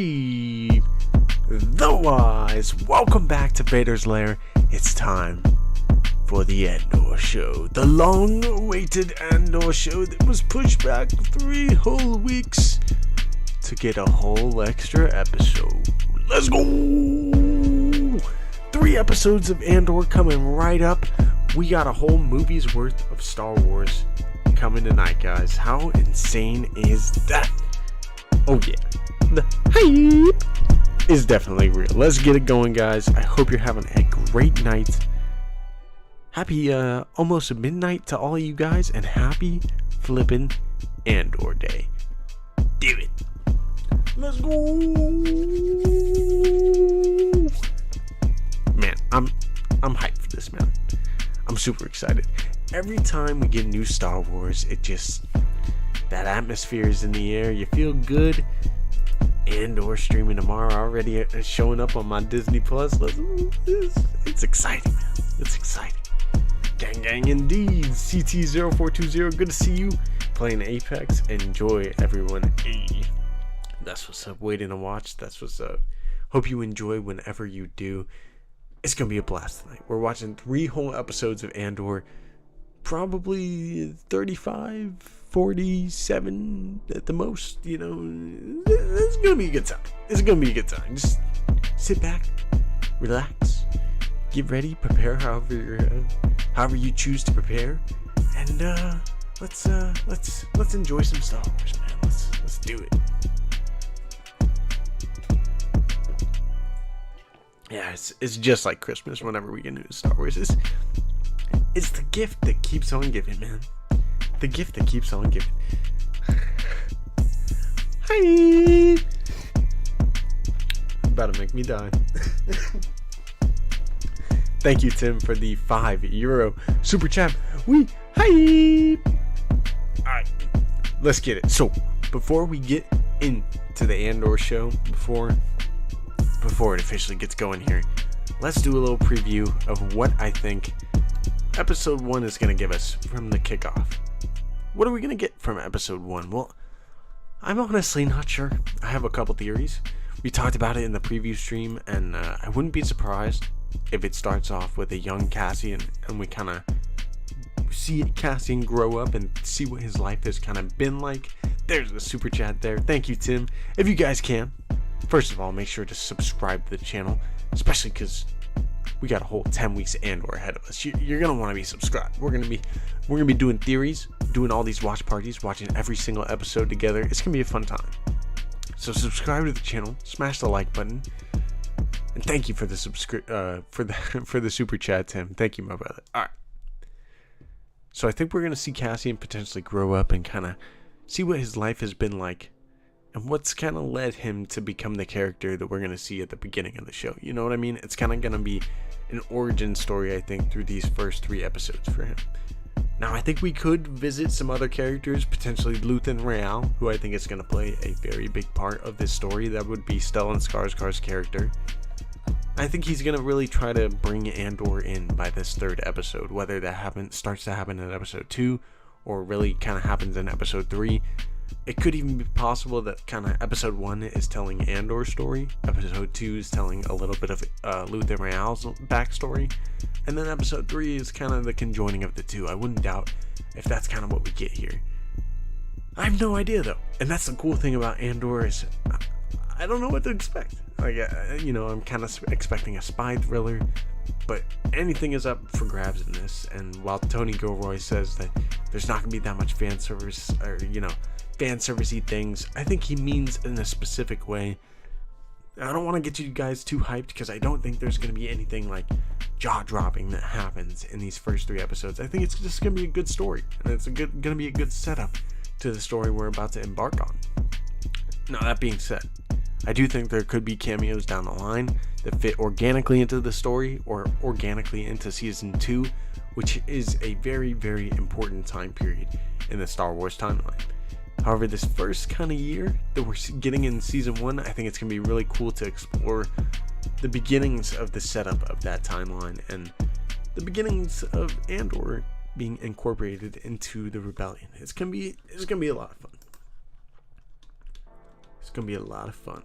keep the wise. Welcome back to Vader's Lair. It's time for the Andor show. The long-awaited Andor show that was pushed back 3 whole weeks to get a whole extra episode. Let's go! 3 episodes of Andor coming right up. We got a whole movie's worth of Star Wars coming tonight, guys. How insane is that? Oh yeah, the hype is definitely real. Let's get it going, guys. I hope you're having a great night. Happy almost midnight to all of you guys, and happy flippin' Andor Day. Do it. Let's go. Man, I'm hyped for this, man. I'm super excited. Every time we get new Star Wars, that atmosphere is in the air. You feel good. Andor streaming tomorrow, already showing up on my Disney Plus. It's exciting, man. It's exciting. Gang indeed. CT0420, good to see you playing Apex. Enjoy, everyone. That's what's up. Waiting to watch. That's what's up. Hope you enjoy whenever you do. It's gonna be a blast tonight. We're watching 3 whole episodes of Andor. Probably 35, 47 at the most. You know, it's gonna be a good time. It's gonna be a good time. Just sit back, relax, get ready, prepare however you choose to prepare, and let's enjoy some Star Wars, man. Let's do it. Yeah, it's just like Christmas whenever we get into Star Wars. It's the gift that keeps on giving, man. The gift that keeps on giving. Hi! About to make me die. Thank you, Tim, for the €5 super chat. Hi! Alright, let's get it. So, before we get into the Andor show, before it officially gets going here, let's do a little preview of what I think episode 1 is going to give us from the kickoff. What are we going to get from episode 1? Well, I'm honestly not sure. I have a couple theories. We talked about it in the preview stream, and I wouldn't be surprised if it starts off with a young Cassian, and we kind of see Cassian grow up and see what his life has kind of been like. There's a super chat there. Thank you, Tim. If you guys can, first of all, make sure to subscribe to the channel, especially because we got a whole 10 weeks of Andor ahead of us. You're gonna want to be subscribed. We're gonna be doing theories, doing all these watch parties, watching every single episode together. It's gonna be a fun time. So subscribe to the channel, smash the like button, and thank you for the for the super chat, Tim. Thank you, my brother. All right. So I think we're gonna see Cassian potentially grow up and kind of see what his life has been like, and what's kind of led him to become the character that we're going to see at the beginning of the show. You know what I mean? It's kind of going to be an origin story, I think, through these first 3 episodes for him. Now, I think we could visit some other characters, potentially Luthen Rael, who I think is going to play a very big part of this story. That would be Stellan Skarsgård's character. I think he's going to really try to bring Andor in by this 3rd episode, whether that starts to happen in episode 2 or really kind of happens in episode 3. It could even be possible that kind of episode 1 is telling Andor's story, episode 2 is telling a little bit of Luthen Rael's backstory, and then episode 3 is kind of the conjoining of the two. I wouldn't doubt if that's kind of what we get here. I have no idea though, and that's the cool thing about Andor is I don't know what to expect. Like, I'm kind of expecting a spy thriller, but anything is up for grabs in this. And while Tony Gilroy says that there's not gonna be that much fan service or fan servicey things, I think he means in a specific way. I don't want to get you guys too hyped because I don't think there's going to be anything like jaw-dropping that happens in these first 3 episodes. I think it's just going to be a good story, and it's going to be a good setup to the story we're about to embark on. Now, that being said, I do think there could be cameos down the line that fit organically into the story or organically into season 2, which is a very, very important time period in the Star Wars timeline. However, this first kind of year that we're getting in season 1, I think it's going to be really cool to explore the beginnings of the setup of that timeline and the beginnings of Andor being incorporated into the rebellion. It's gonna be a lot of fun. It's gonna be a lot of fun.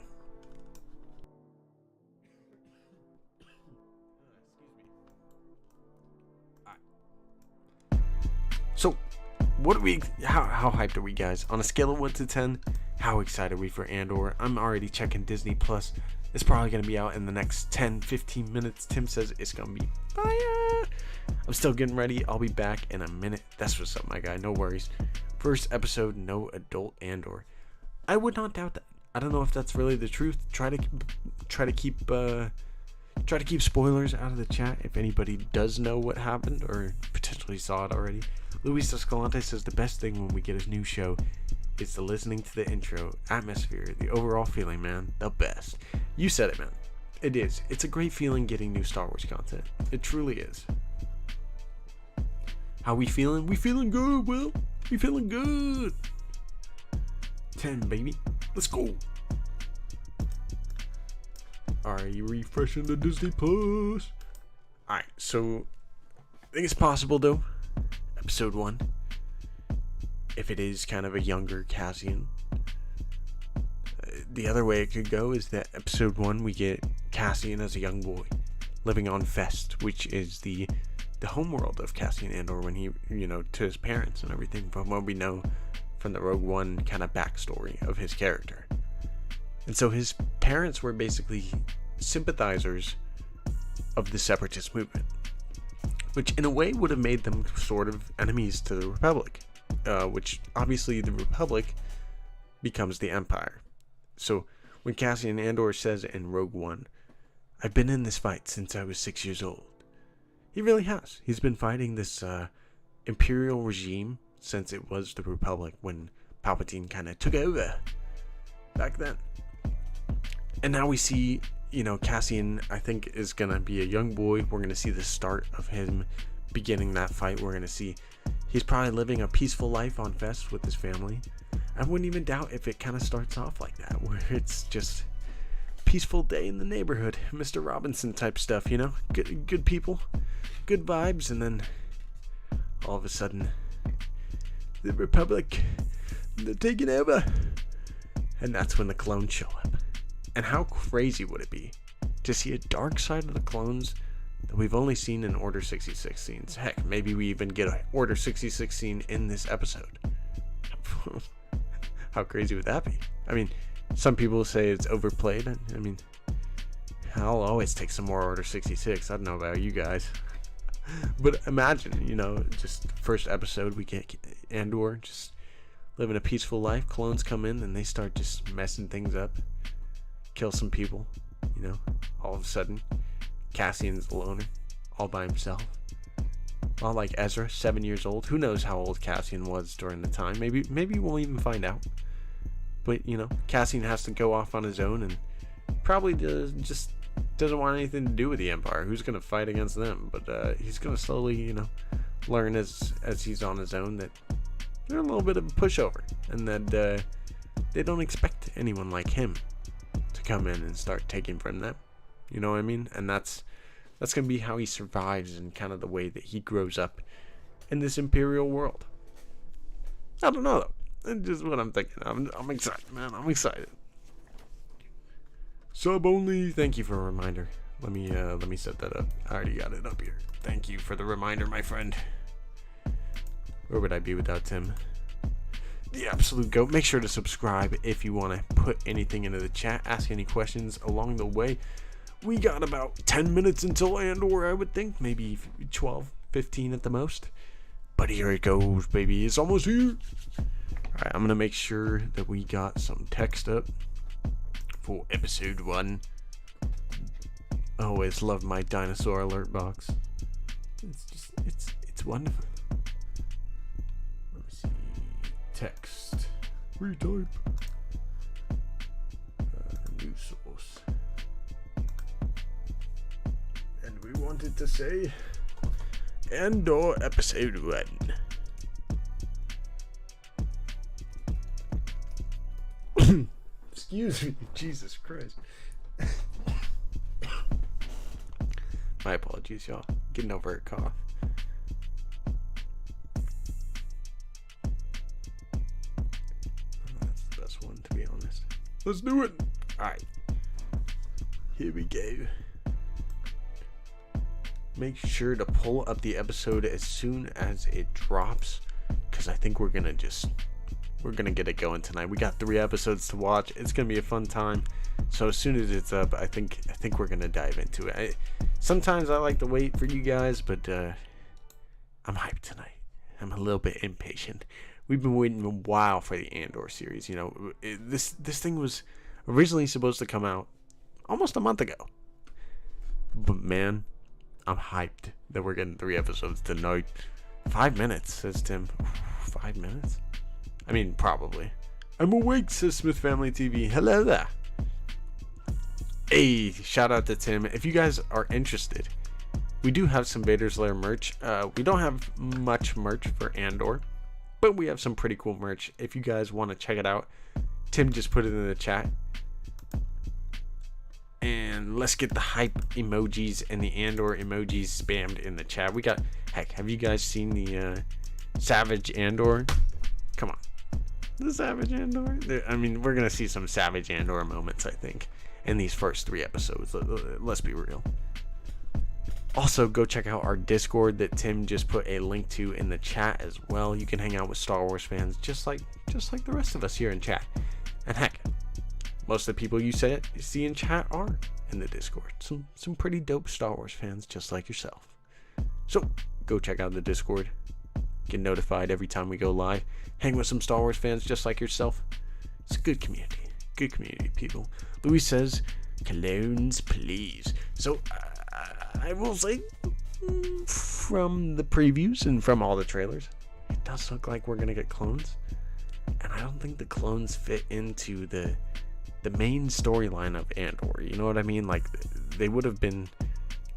what do we? How hyped are we, guys? On a scale of 1 to 10, how excited are we for Andor? I'm already checking Disney Plus. It's probably gonna be out in the next 10-15 minutes. Tim says it's gonna be fire. I'm still getting ready. I'll be back in a minute. That's what's up, my guy. No worries. First episode, no adult Andor. I would not doubt that. I don't know if that's really the truth. Try to keep spoilers out of the chat if anybody does know what happened or potentially saw it already. Luis Escalante says the best thing when we get a new show is the listening to the intro, atmosphere, the overall feeling, man. The best. You said it, man. It is. It's a great feeling getting new Star Wars content. It truly is. How we feeling? We feeling good, Will. We feeling good. 10, baby. Let's go. Are you refreshing the Disney Plus? Alright, so I think it's possible though. Episode 1. If it is kind of a younger Cassian. The other way it could go is that episode 1 we get Cassian as a young boy living on Fest, which is the homeworld of Cassian Andor when he, to his parents and everything, from what we know from the Rogue One kind of backstory of his character. And so his parents were basically sympathizers of the separatist movement, which in a way would have made them sort of enemies to the Republic, which obviously the Republic becomes the Empire. So when Cassian Andor says in Rogue One, "I've been in this fight since I was 6 years old," he really has. He's been fighting this imperial regime since it was the Republic when Palpatine kind of took over back then. And now we see, Cassian, I think, is going to be a young boy. We're going to see the start of him beginning that fight. We're going to see he's probably living a peaceful life on Fest with his family. I wouldn't even doubt if it kind of starts off like that, where it's just peaceful day in the neighborhood, Mr. Robinson type stuff, good people, good vibes, and then all of a sudden, the Republic, they're taking over, and that's when the clones show up. And how crazy would it be to see a dark side of the clones that we've only seen in Order 66 scenes? Heck, maybe we even get an Order 66 scene in this episode. How crazy would that be? I mean, some people say it's overplayed. I mean, I'll always take some more Order 66. I don't know about you guys. But imagine, just first episode, we get Andor just living a peaceful life. Clones come in and they start just messing things up. Kill some people, all of a sudden, Cassian's the loner, all by himself. Well, like Ezra, 7 years old. Who knows how old Cassian was during the time? Maybe we'll even find out. But, Cassian has to go off on his own and probably just doesn't want anything to do with the Empire. Who's going to fight against them? But he's going to slowly, learn as he's on his own that they're a little bit of a pushover. And that they don't expect anyone like him to come in and start taking from them. You know what I mean? And that's going to be how he survives and kind of the way that he grows up in this Imperial world. I don't know, though. That's just what I'm thinking. I'm excited, man. I'm excited. Sub only. Thank you for a reminder. Let me set that up. I already got it up here. Thank you for the reminder, my friend. Where would I be without Tim? The absolute GOAT. Make sure to subscribe if you want to put anything into the chat. Ask any questions along the way. We got about 10 minutes until Andor, I would think. Maybe 12, 15 at the most. But here it goes, baby. It's almost here. Alright, I'm going to make sure that we got some text up for episode 1. I always love my dinosaur alert box. It's wonderful. Let me see. Text. Retype. New source. And we wanted to say Andor episode 1. Excuse me, Jesus Christ. My apologies, y'all. Getting over a cough. That's the best one, to be honest. Let's do it. Alright. Here we go. Make sure to pull up the episode as soon as it drops, because I think we're gonna get it going tonight. We got 3 episodes to watch. It's gonna be a fun time. So as soon as it's up, I think we're gonna dive into it. Sometimes I like to wait for you guys, but I'm hyped tonight. I'm a little bit impatient. We've been waiting a while for the Andor series. You know, this thing was originally supposed to come out almost a month ago. But man, I'm hyped that we're getting 3 episodes tonight. 5 minutes, says Tim. 5 minutes? I mean, probably. I'm awake, says Smith Family TV. Hello there. Hey, shout out to Tim. If you guys are interested, we do have some Vader's Lair merch. We don't have much merch for Andor, but we have some pretty cool merch. If you guys want to check it out, Tim just put it in the chat. And let's get the hype emojis and the Andor emojis spammed in the chat. We got, heck, have you guys seen the Savage Andor? Come on. The Savage Andor? I mean, we're going to see some Savage Andor moments, I think, in these first 3 episodes. Let's be real. Also, go check out our Discord that Tim just put a link to in the chat as well. You can hang out with Star Wars fans just like the rest of us here in chat. And heck, most of the people you see in chat are in the Discord. Some pretty dope Star Wars fans just like yourself. So, go check out the Discord. Get notified every time we go live. Hang with some Star Wars fans just like yourself. It's a good community. Good community, people. Louis says, clones, please. So, I will say, from the previews and from all the trailers, it does look like we're going to get clones. And I don't think the clones fit into the main storyline of Andor. You know what I mean? Like, they would have been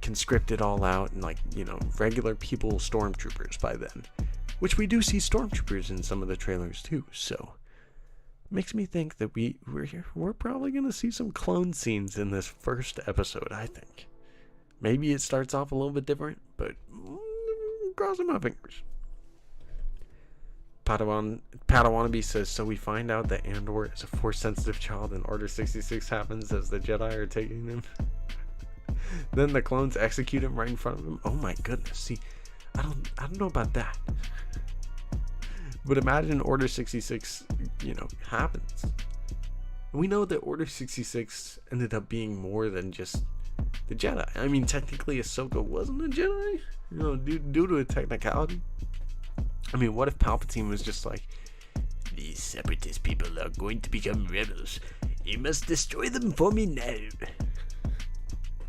conscripted all out and, like, you know, regular people, stormtroopers by then. Which we do see stormtroopers in some of the trailers too. So, makes me think that we're probably going to see some clone scenes in this first episode, I think. Maybe it starts off a little bit different, but crossing my fingers. Padawannabe says, so we find out that Andor is a Force-sensitive child and Order 66 happens as the Jedi are taking him. Then the clones execute him right in front of him. Oh my goodness. See, I don't know about that. But imagine Order 66, you know, happens. We know that Order 66 ended up being more than just the Jedi. I mean, technically Ahsoka wasn't a Jedi, you know, due to a technicality. I mean, what if Palpatine was just like, these separatist people are going to become rebels. You must destroy them for me now.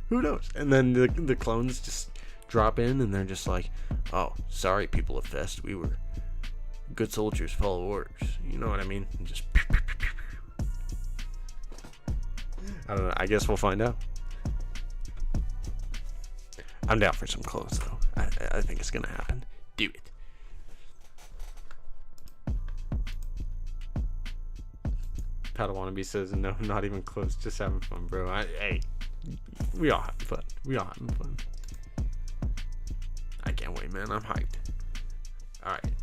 Who knows? And then the clones just drop in and they're just like, oh, sorry, people of Fest. We were good soldiers, follow orders. You know what I mean? And just pew, pew, pew, pew. I don't know. I guess we'll find out. I'm down for some clones, though. I think it's going to happen. Do it. Padawannabe says, no, not even close. Just having fun, bro. Hey, we all having fun. We all having fun. I can't wait, man. I'm hyped. Alright.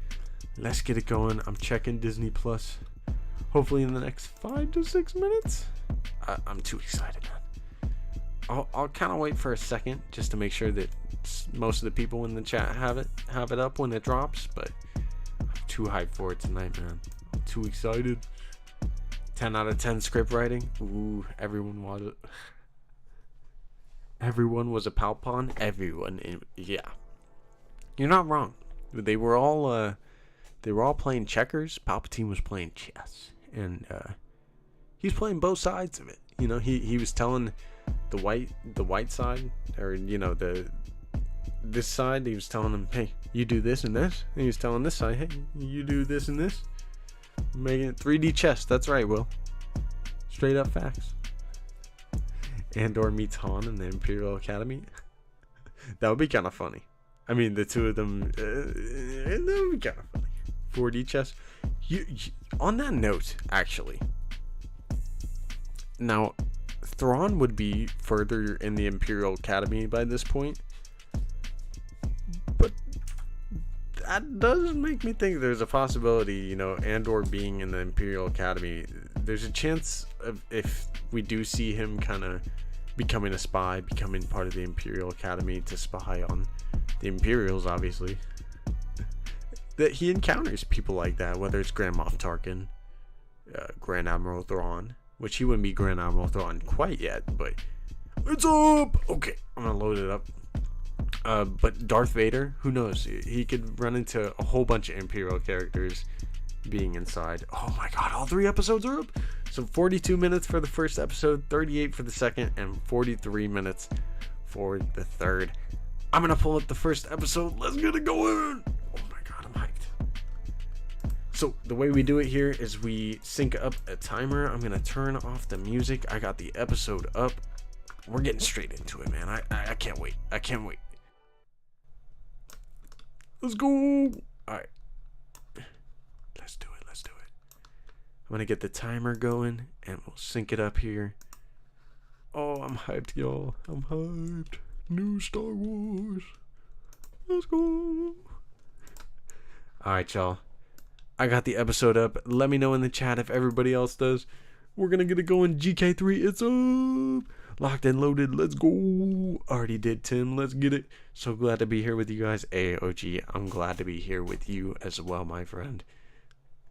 Let's get it going. I'm checking Disney Plus. Hopefully in the next 5 to 6 minutes. I'm too excited, man. I'll kind of wait for a second just to make sure that most of the people in the chat have it up when it drops. But I'm too hyped for it tonight, man. I'm too excited. 10 out of 10 script writing. Ooh, everyone was it. Everyone was a Palpon. Yeah. You're not wrong. They were all playing checkers. Palpatine was playing chess, and he's playing both sides of it. You know, he was telling the white side, or you know, this side. He was telling them, hey, you do this and this. And he was telling this side, hey, you do this and this. Making it 3D chess. That's right, Will. Straight up facts. Andor meets Han in the Imperial Academy. That would be kind of funny. I mean, the two of them, that would be kind of funny. 4D chess. You, on that note, actually, now, Thrawn would be further in the Imperial Academy by this point, but that does make me think there's a possibility, you know, Andor being in the Imperial Academy, there's a chance of, if we do see him kind of becoming a spy, becoming part of the Imperial Academy to spy on the Imperials, obviously. that he encounters people like that, whether it's Grand Moff Tarkin, Grand Admiral Thrawn, which he wouldn't be Grand Admiral Thrawn quite yet, but it's up. Okay, I'm gonna load it up. But Darth Vader, who knows? He could run into a whole bunch of Imperial characters being inside. Oh my god, all 3 episodes are up. So 42 minutes for the first episode, 38 for the second, and 43 minutes for the third. I'm gonna pull up the first episode. Let's get it going. Oh my god, I'm hyped. So the way we do it here is we sync up a timer. I'm gonna turn off the music. I got the episode up. We're getting straight into it, man. I can't wait. I can't wait. Let's go. All right. Let's do it. Let's do it. I'm going to get the timer going and we'll sync it up here. Oh, I'm hyped, y'all. I'm hyped. New Star Wars. Let's go. All right, y'all. I got the episode up. Let me know in the chat if everybody else does. We're going to get it going. GK3, it's up. Locked and loaded. Let's go. Already did, Tim. Let's get it. So glad to be here with you guys. AOG, I'm glad to be here with you as well, my friend.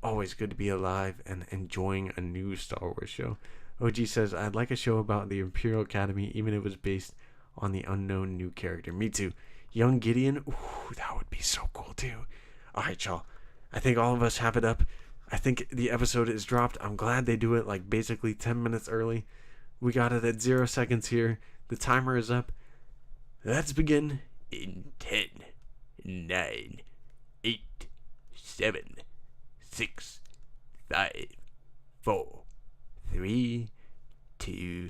Always good to be alive and enjoying a new Star Wars show. OG says, I'd like a show about the Imperial Academy, even if it was based on the unknown new character. Me too. Young Gideon. Ooh, that would be so cool too. Alright, y'all. I think all of us have it up. I think the episode is dropped. I'm glad they do it like basically 10 minutes early. We got it at 0 seconds here. The timer is up. Let's begin in 10, 9, 8, 7, 6, 5, 4, 3, 2,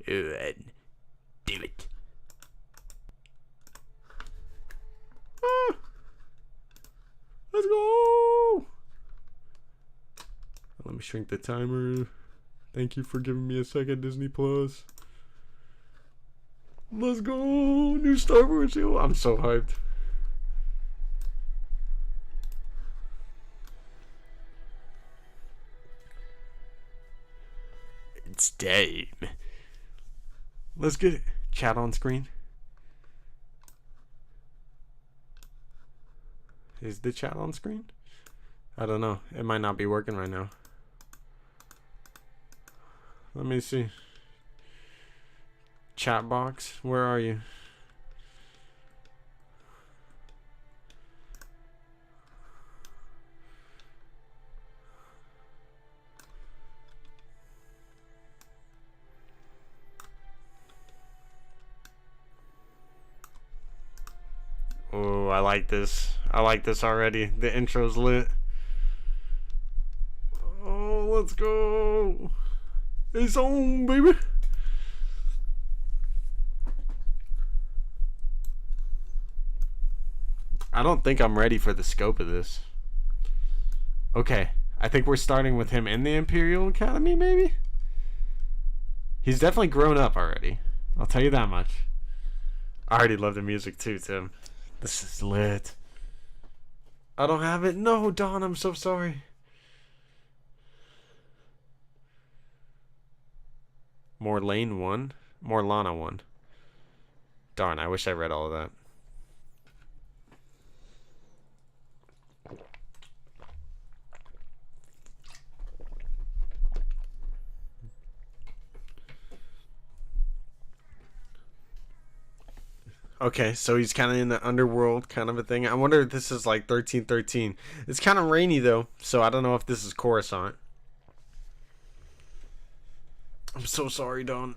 1. Do it. Let's go. Let me shrink the timer. Thank you for giving me a second, Disney Plus. Let's go! New Star Wars show. I'm so hyped. It's time. Let's get it. Chat on screen. Is the chat on screen? I don't know. It might not be working right now. Let me see. Chat box, where are you? Oh, I like this. I like this already. The intro's lit. Oh, let's go. It's on, baby. I don't think I'm ready for the scope of this. Okay, I think we're starting with him in the Imperial Academy, maybe? He's definitely grown up already. I'll tell you that much. I already love the music too, Tim. This is lit. I don't have it. No, Don, I'm so sorry. Morlane 1? Morlana 1. Darn, I wish I read all of that. Okay, so he's kind of in the underworld kind of a thing. I wonder if this is like 1313. It's kind of rainy though, so I don't know if this is Coruscant. I'm so sorry, Don.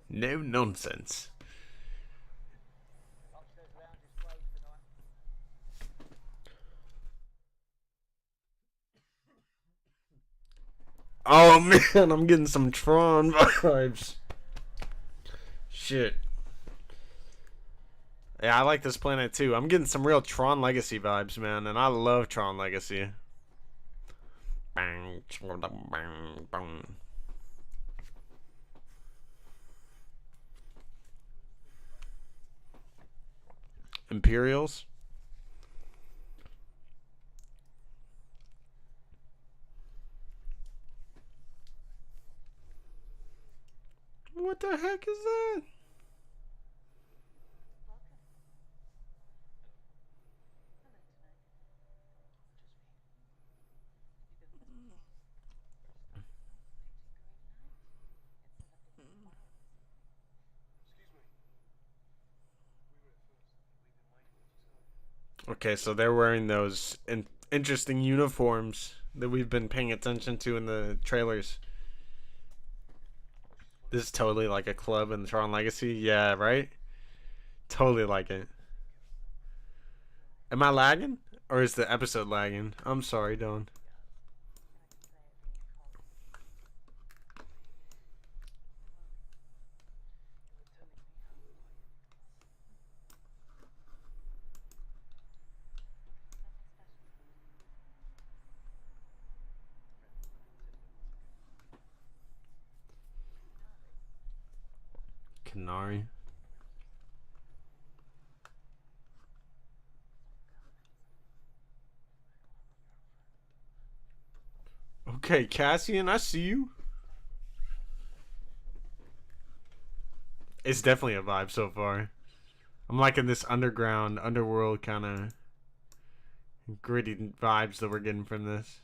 No nonsense. Oh man, I'm getting some Tron vibes. Shit. Yeah, I like this planet too. I'm getting some real Tron Legacy vibes, man, and I love Tron Legacy. Bang, bang, bang. Imperials. What the heck is that? Okay, so they're wearing those interesting uniforms that we've been paying attention to in the trailers. This is totally like a club in Tron Legacy. Yeah, right? Totally like it. Am I lagging? Or is the episode lagging? I'm sorry, Don. Canary. Okay, Cassian, I see you. It's definitely a vibe so far. I'm liking this underground, underworld kind of gritty vibes that we're getting from this.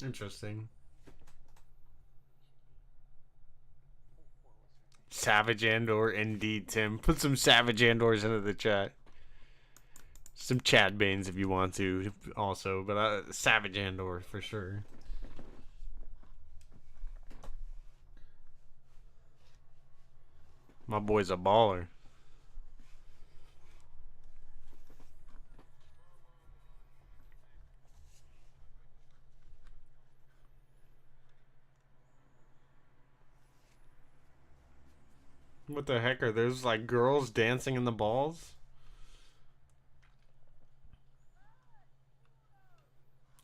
Interesting. Savage Andor, indeed, Tim. Put some Savage Andors into the chat. Some Chad Banes if you want to, also, but Savage Andor for sure. My boy's a baller. What the heck are those, like, girls dancing in the balls?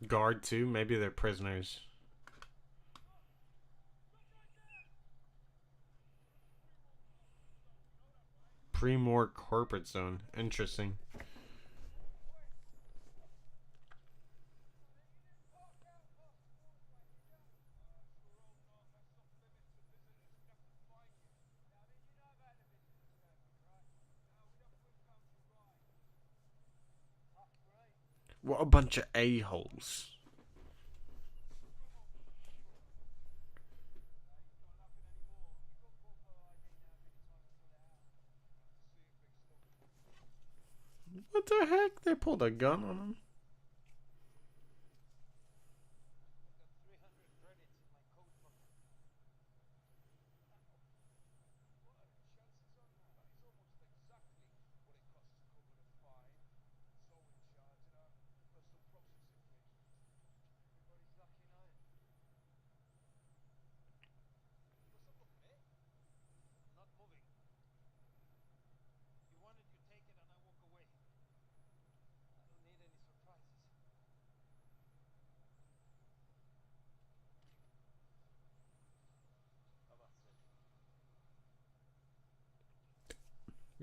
Guard too? Maybe they're prisoners. Pre-more corporate zone. Interesting. What a bunch of a-holes. What the heck? They pulled a gun on him?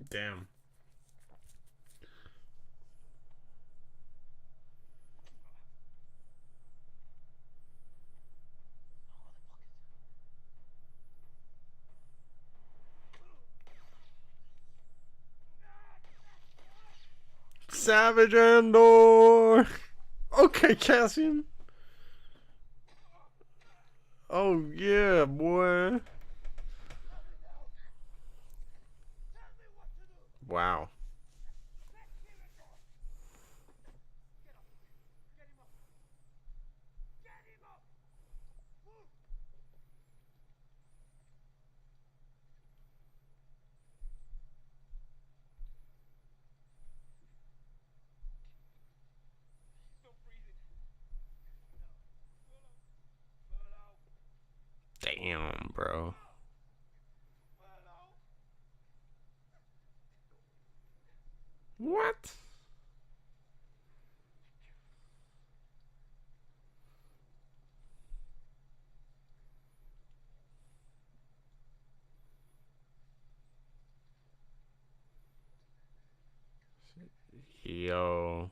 Damn. Savage Andor! Okay, Cassian. Oh, yeah, boy. Wow. bro. What? Yo.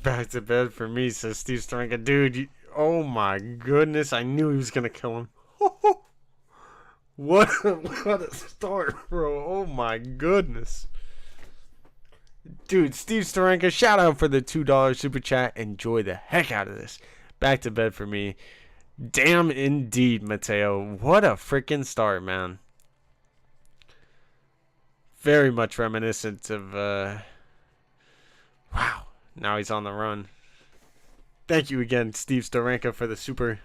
Back to bed for me, says Steve Stranka. Dude, oh my goodness, I knew he was gonna kill him. what a start, bro. Oh my goodness. Dude, Steve Starenka, shout out for the $2 super chat. Enjoy the heck out of this. Back to bed for me. Damn indeed, Mateo. What a freaking start, man. Very much reminiscent of, wow. Now he's on the run. Thank you again, Steve Starenka, for the super.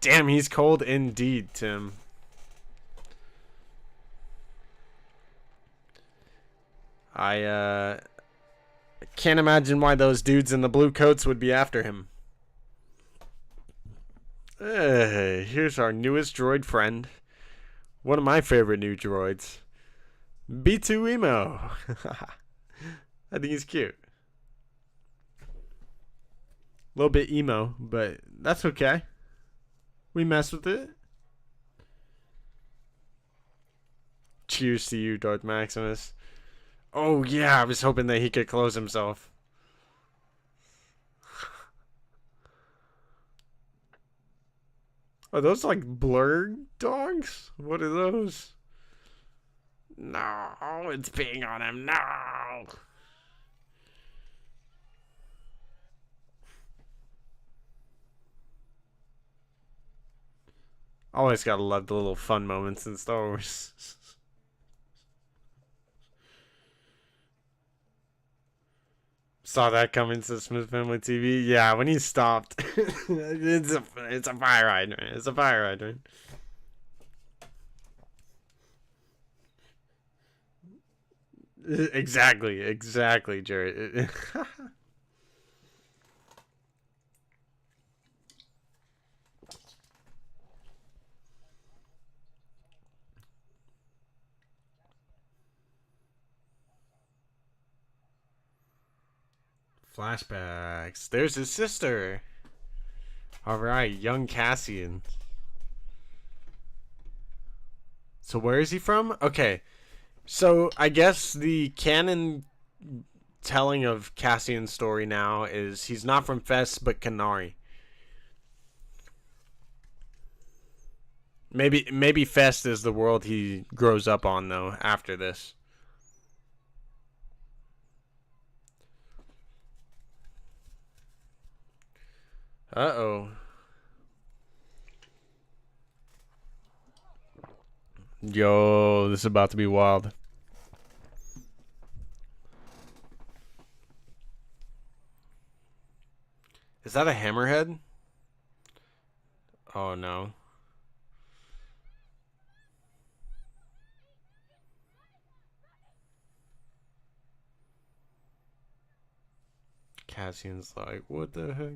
Damn, he's cold indeed, Tim. I can't imagine why those dudes in the blue coats would be after him. Here's our newest droid friend. One of my favorite new droids. B2 Emo. I think he's cute. A little bit emo, but that's okay. We mess with it. Cheers to you, Darth Maximus. Oh, yeah, I was hoping that he could close himself. Are those like blurred dogs? What are those? No, it's peeing on him. No. Always gotta love the little fun moments in Star Wars. Saw that coming to Smith Family TV. Yeah, when he stopped, it's a fire hydrant. It's a fire hydrant. Exactly, Jared. Flashbacks. There's his sister. All right, young Cassian. So where is he from? Okay, so I guess the canon telling of Cassian's story now is he's not from Fest but Canary. Maybe Fest is the world he grows up on though after this. Uh-oh. Yo, this is about to be wild. Is that a hammerhead? Oh no. Cassian's like, what the heck?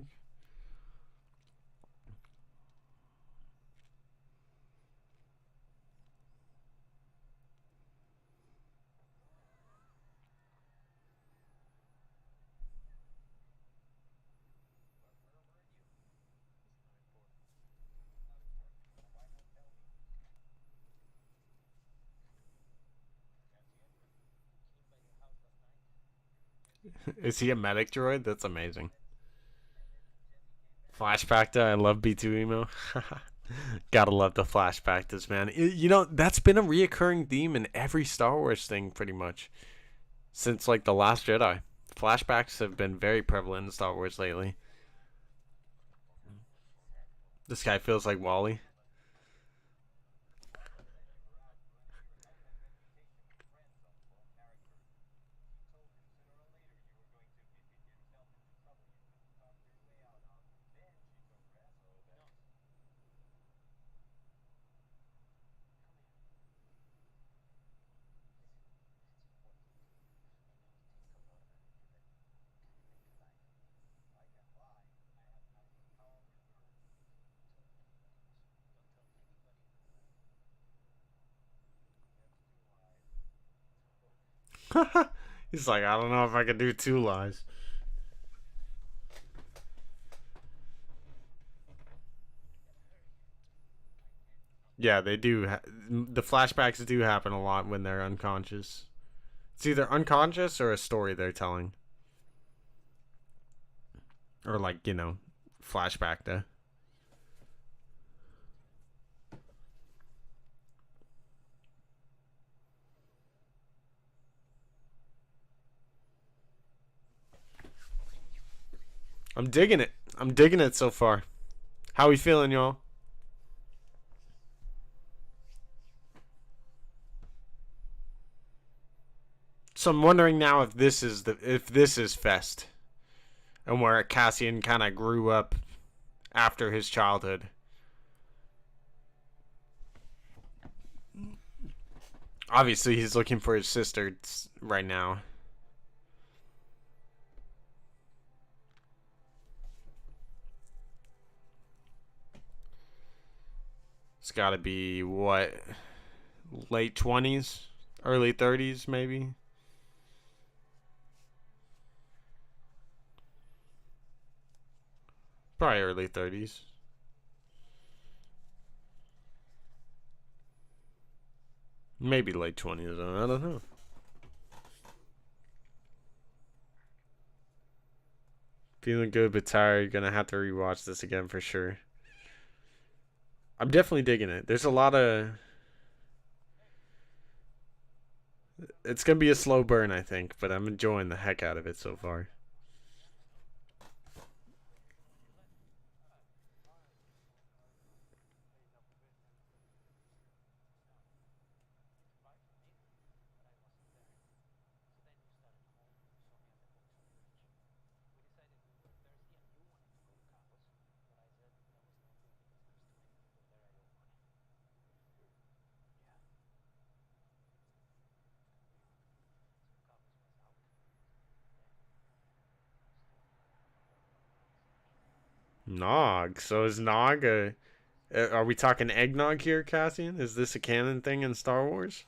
Is he a medic droid? That's amazing. Flashback to I love B2 Emo. Gotta love the flashback this man. You know, that's been a reoccurring theme in every Star Wars thing pretty much. Since like The Last Jedi. Flashbacks have been very prevalent in Star Wars lately. This guy feels like Wally. He's like, I don't know if I can do 2 lies. Yeah, they do. The flashbacks do happen a lot when they're unconscious. It's either unconscious or a story they're telling. Or, like, flashback to. I'm digging it. I'm digging it so far. How we feeling, y'all? So I'm wondering now if this is Fest, and where Cassian kind of grew up after his childhood. Obviously, he's looking for his sister right now. It's got to be what, late 20s, early 30s, maybe. Probably early 30s. Maybe late 20s. I don't know. Feeling good but tired. Gonna have to rewatch this again for sure. I'm definitely digging it. There's a lot of. It's gonna be a slow burn, I think, but I'm enjoying the heck out of it so far. Nog. So is Nog a? Are we talking eggnog here, Cassian? Is this a canon thing in Star Wars?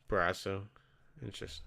Brasso. Interesting.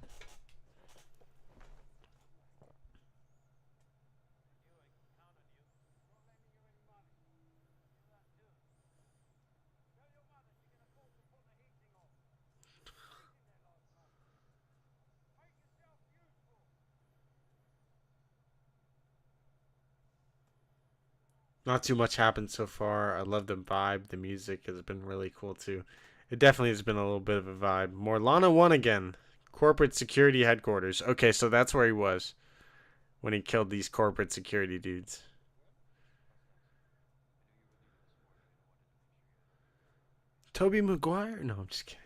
Not too much happened so far. I love the vibe. The music has been really cool too. It definitely has been a little bit of a vibe. Morlana won again. Corporate security headquarters. Okay, so that's where he was when he killed these corporate security dudes. Toby Maguire? No, I'm just kidding.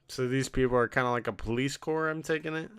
So these people are kind of like a police corps, I'm taking it?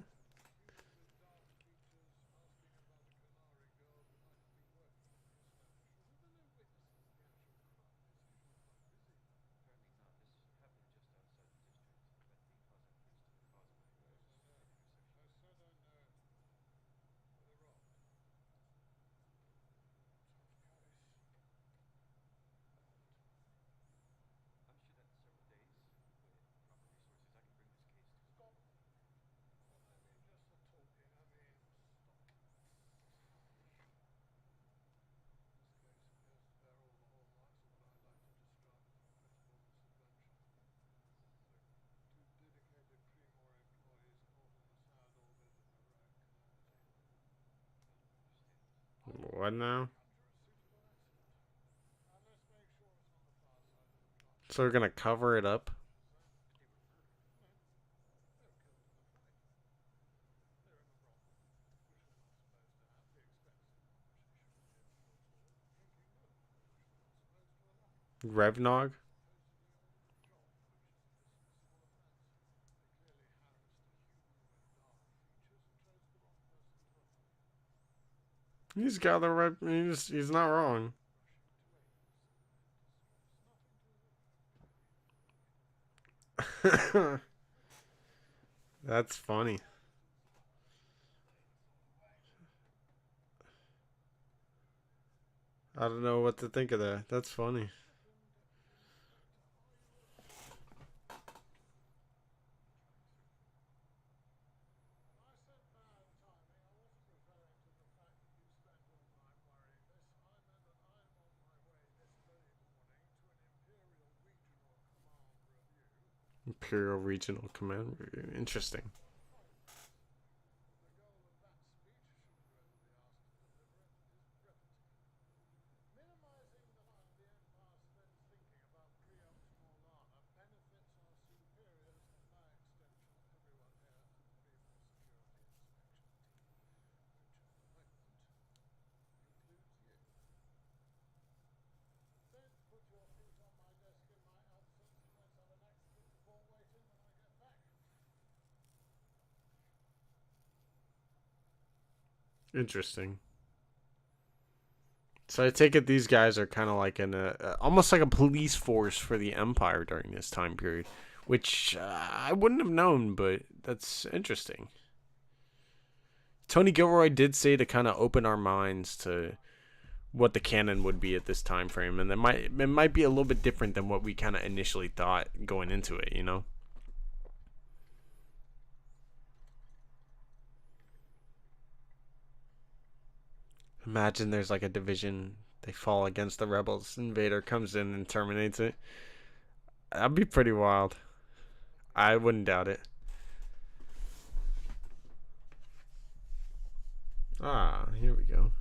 What now? So we're gonna cover it up? Revnog? He's got the right. He's not wrong. That's funny. I don't know what to think of that. That's funny. Imperial Regional Command Review. Interesting. Interesting. So I take it these guys are kind of like almost like a police force for the Empire during this time period, which I wouldn't have known, but that's interesting. Tony Gilroy did say to kind of open our minds to what the canon would be at this time frame, and it might be a little bit different than what we kind of initially thought going into it. You know. Imagine there's like a division, they fall against the rebels, and Vader comes in and terminates it. That'd be pretty wild. I wouldn't doubt it. Ah, here we go.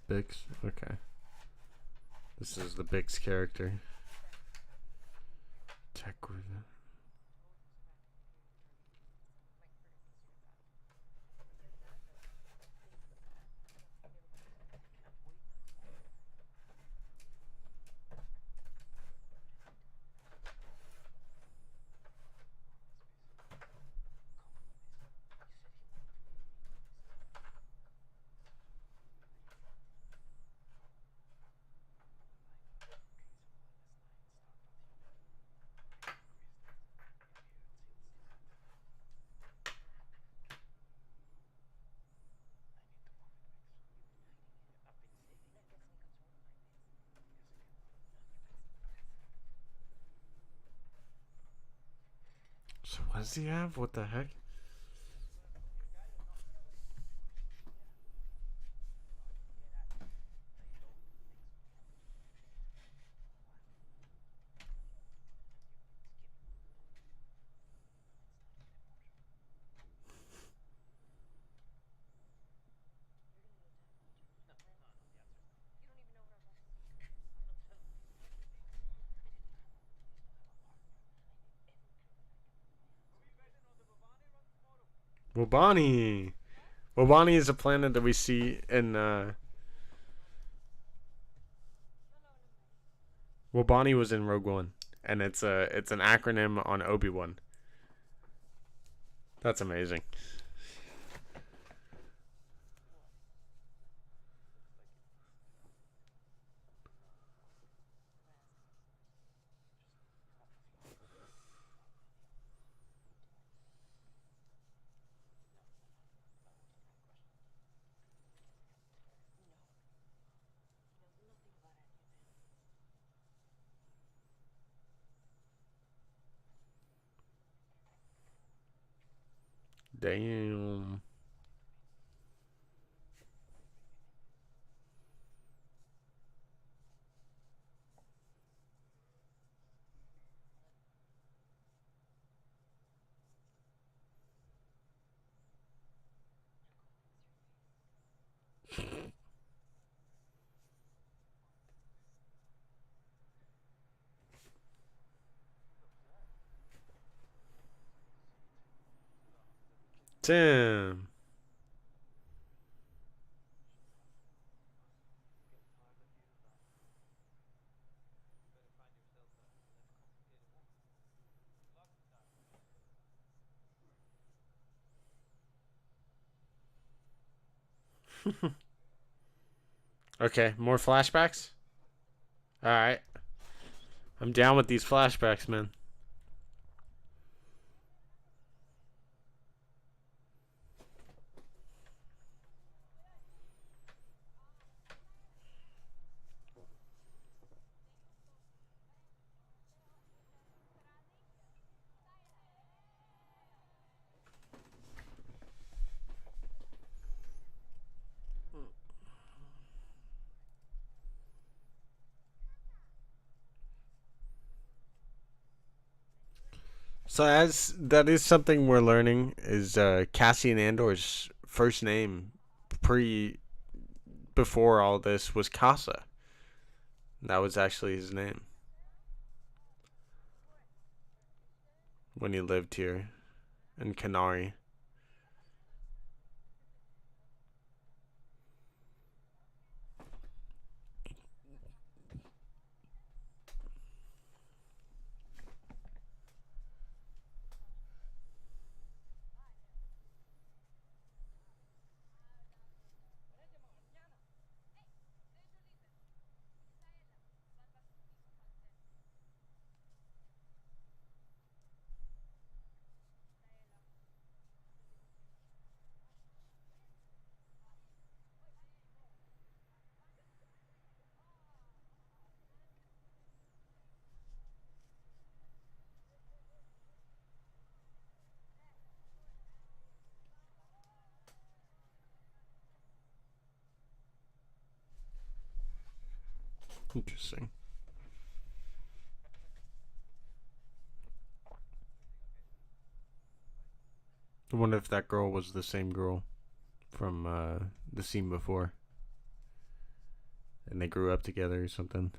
Bix. Okay. This is the Bix character. Tech with it. So what does he have? What the heck? Wobani. Wobani is a planet that we see in. Wobani was in Rogue One, and it's an acronym on Obi-Wan. That's amazing. Damn. Damn. Okay, more flashbacks? Alright. I'm down with these flashbacks, man. So as that is something we're learning is Cassian Andor's first name pre before all this was Casa. That was actually his name when he lived here in Canary. Interesting. I wonder if that girl was the same girl from the scene before, and they grew up together or something.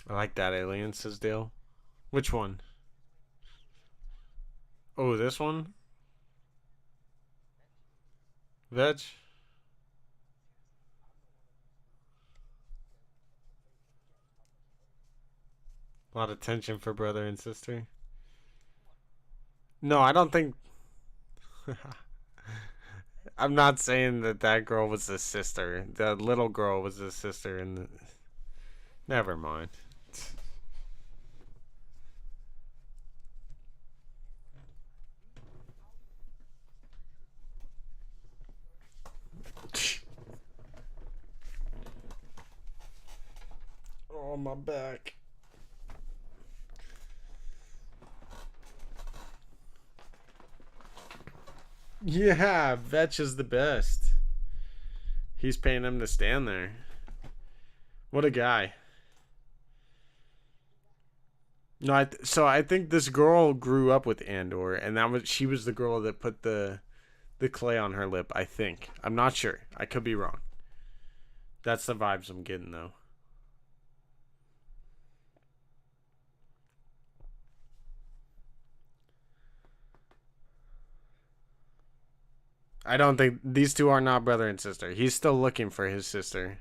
I like that alien, says Dale. Which one? Oh, this one? Veg? A lot of tension for brother and sister. No, I don't think. I'm not saying that that girl was the sister. The little girl was the sister, and never mind. Oh my back. Yeah, Vetch is the best. He's paying him to stand there. What a guy. No, so I think this girl grew up with Andor, and she was the girl that put the clay on her lip. I think. I'm not sure. I could be wrong. That's the vibes I'm getting though. I don't think these two are not brother and sister. He's still looking for his sister.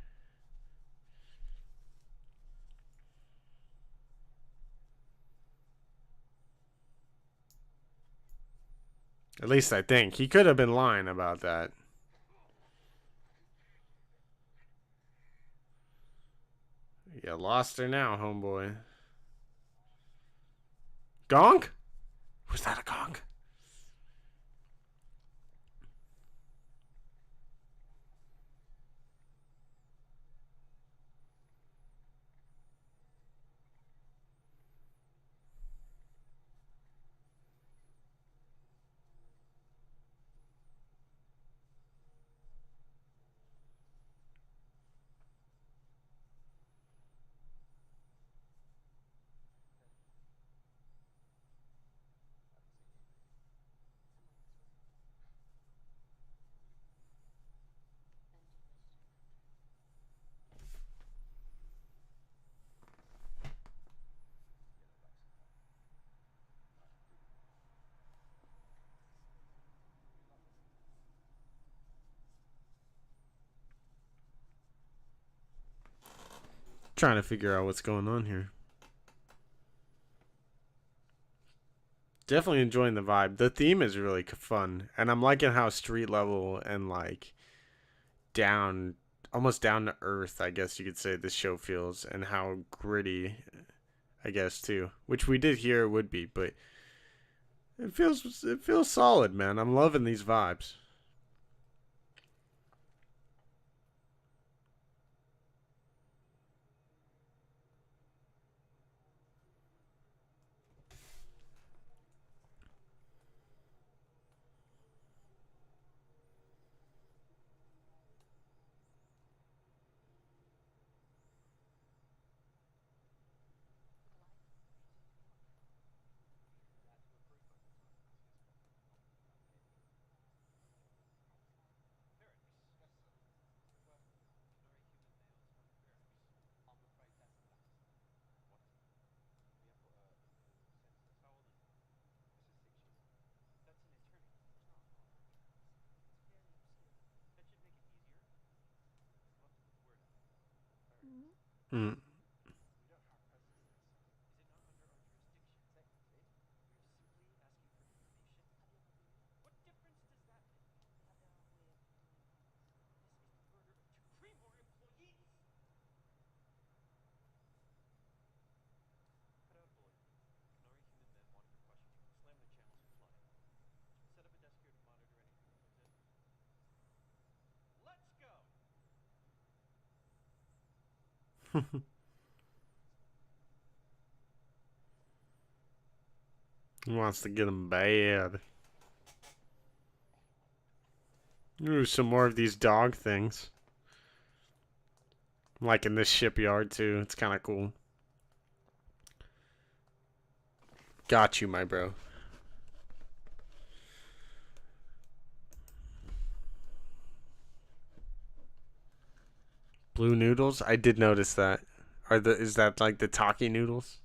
At least I think. He could have been lying about that. You lost her now, homeboy. Gonk? Was that a gonk? Trying to figure out what's going on here. Definitely enjoying the vibe. The theme is really fun, and I'm liking how street level and like down, almost down to earth, I guess you could say this show feels, and how gritty, I guess too, which we did hear it would be, but it feels solid, man. I'm loving these vibes. Mm. He wants to get him bad. Ooh, some more of these dog things. Like in this shipyard too. It's kind of cool. Got you, my bro. Blue noodles? I did notice that. Is that like the Taki noodles?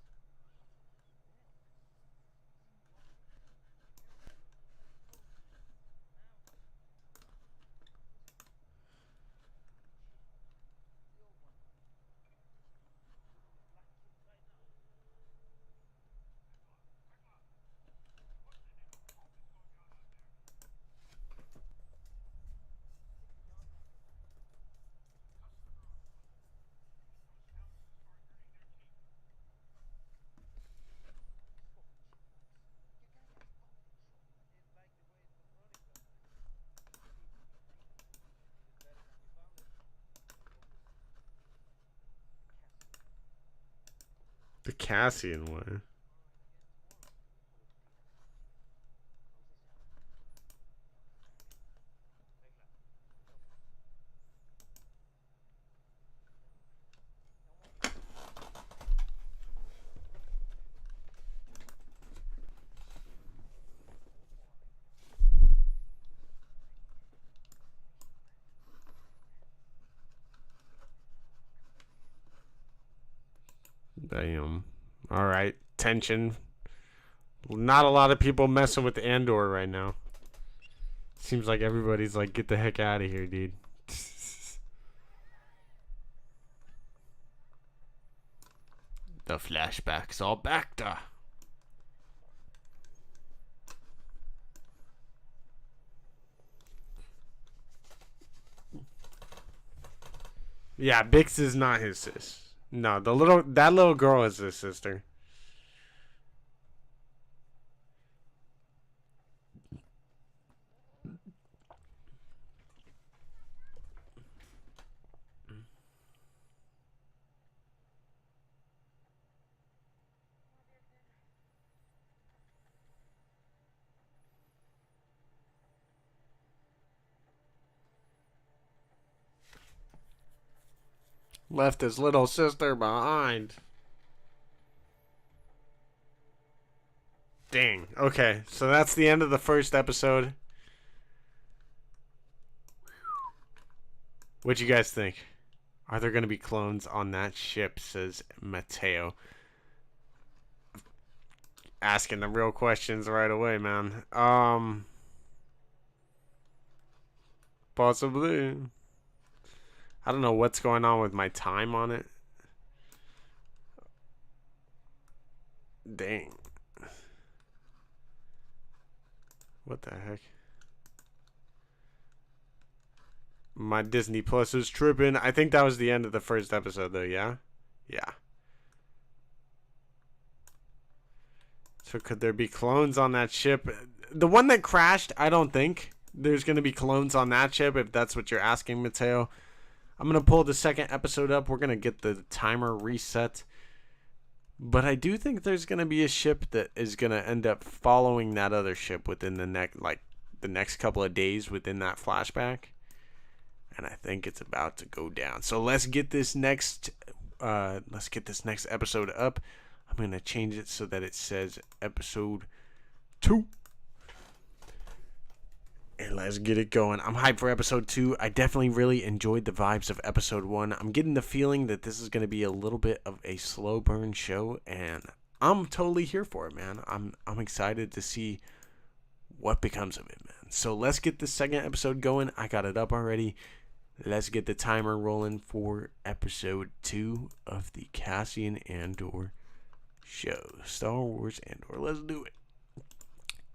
The Cassian one. Damn. Alright. Tension. Not a lot of people messing with Andor right now. Seems like everybody's like, get the heck out of here, dude. The flashbacks all back to. Yeah, Bix is not his sis. No, that little girl is his sister. Left his little sister behind. Dang. Okay, so that's the end of the first episode. What you guys think? Are there going to be clones on that ship, says Mateo. Asking the real questions right away, man. Possibly. I don't know what's going on with my time on it. Dang. What the heck? My Disney Plus is tripping. I think that was the end of the first episode, though, yeah? Yeah. So could there be clones on that ship? The one that crashed, I don't think there's going to be clones on that ship, if that's what you're asking, Mateo. I'm going to pull the second episode up. We're going to get the timer reset. But I do think there's going to be a ship that is going to end up following that other ship within the next couple of days within that flashback. And I think it's about to go down. So let's get this next episode up. I'm going to change it so that it says episode 2. And let's get it going. I'm hyped for episode 2. I definitely really enjoyed the vibes of episode 1. I'm getting the feeling that this is going to be a little bit of a slow burn show, and I'm totally here for it, man. I'm excited to see what becomes of it, man. So let's get the second episode going. I got it up already. Let's get the timer rolling for episode 2 of the Cassian Andor show. Star Wars Andor. Let's do it.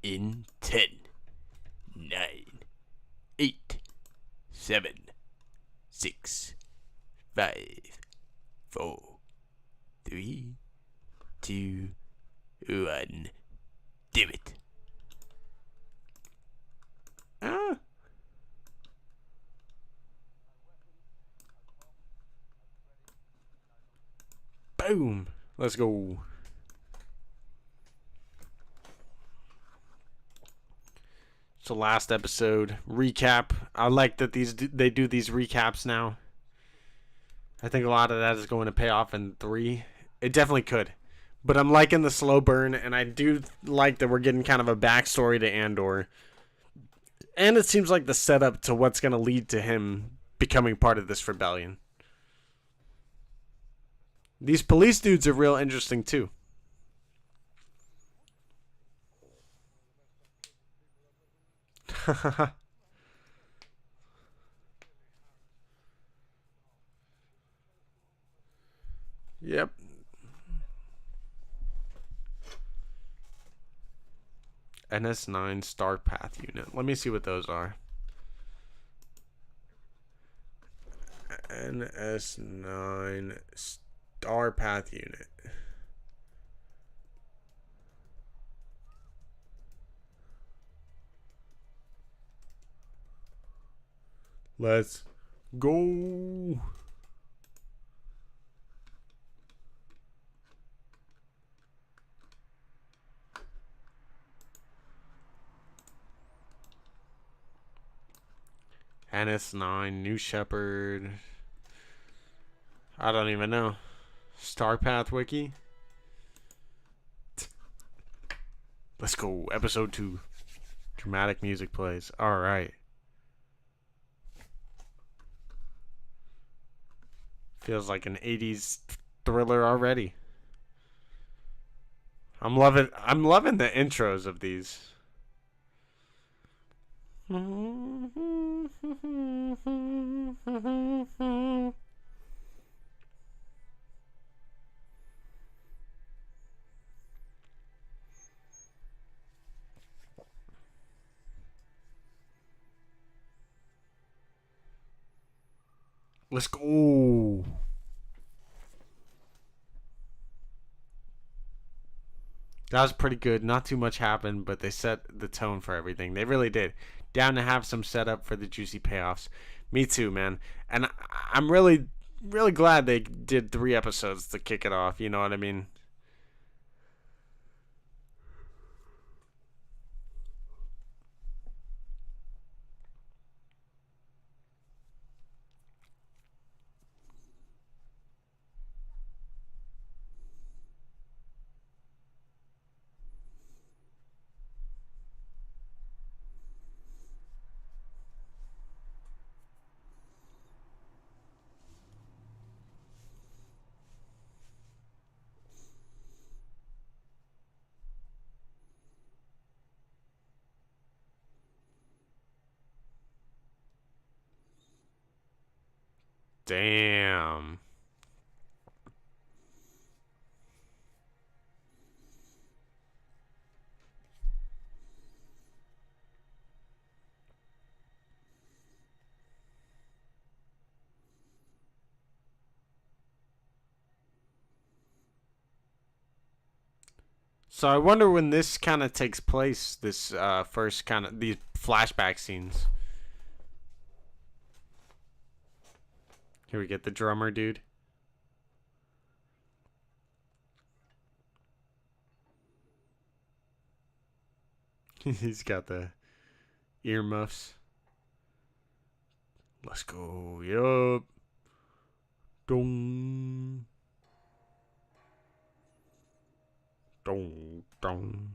In 10. 9, 8, 7, 6, 5, 4, 3, 2, 1. Do it. Boom. Let's go. So last episode recap. I like that they do these recaps now. I think a lot of that is going to pay off in 3. It definitely could, but I'm liking the slow burn, and I do like that we're getting kind of a backstory to Andor, and it seems like the setup to what's going to lead to him becoming part of this rebellion. These police dudes are real interesting too. Yep. NS9 Star Path Unit. Let me see what those are. NS9 Star Path Unit. Let's go. Hannes 9, New Shepherd. I don't even know. Starpath Wiki. Let's go. Episode 2. Dramatic music plays. Alright. Feels like an 80s thriller already. I'm loving the intros of these. Let's go. That was pretty good. Not too much happened, but they set the tone for everything. They really did. Down to have some setup for the juicy payoffs. Me too, man. And I'm really, really glad they did 3 episodes to kick it off. You know what I mean? Damn. So I wonder when this kind of takes place. This first kind of these flashback scenes. Here we get the drummer dude. He's got the earmuffs. Let's go. Yup. Dong. Dong. Dong.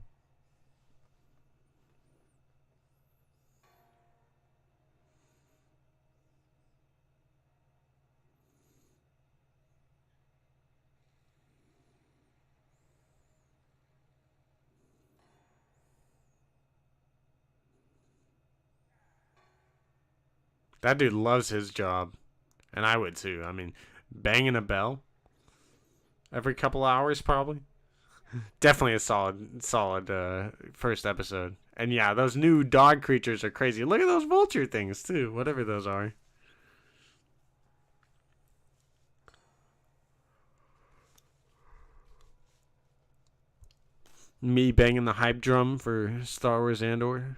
That dude loves his job. And I would too. I mean, banging a bell every couple hours probably. Definitely a solid first episode. And yeah, those new dog creatures are crazy. Look at those vulture things too, whatever those are. Me banging the hype drum for Star Wars Andor.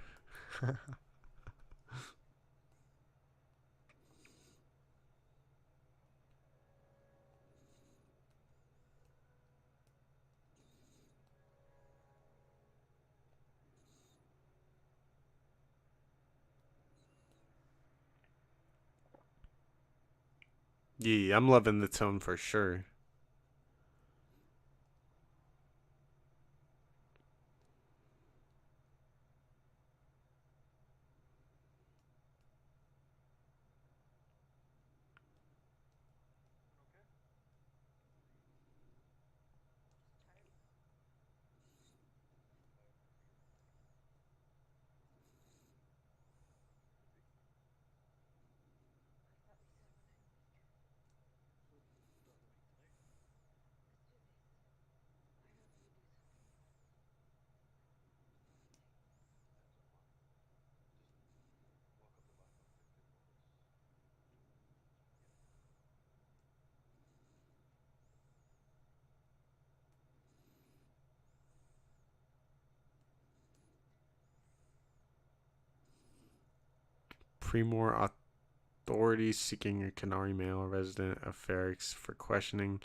Yeah, I'm loving the tone for sure. Premor authorities seeking a Canary male resident of Ferrix for questioning.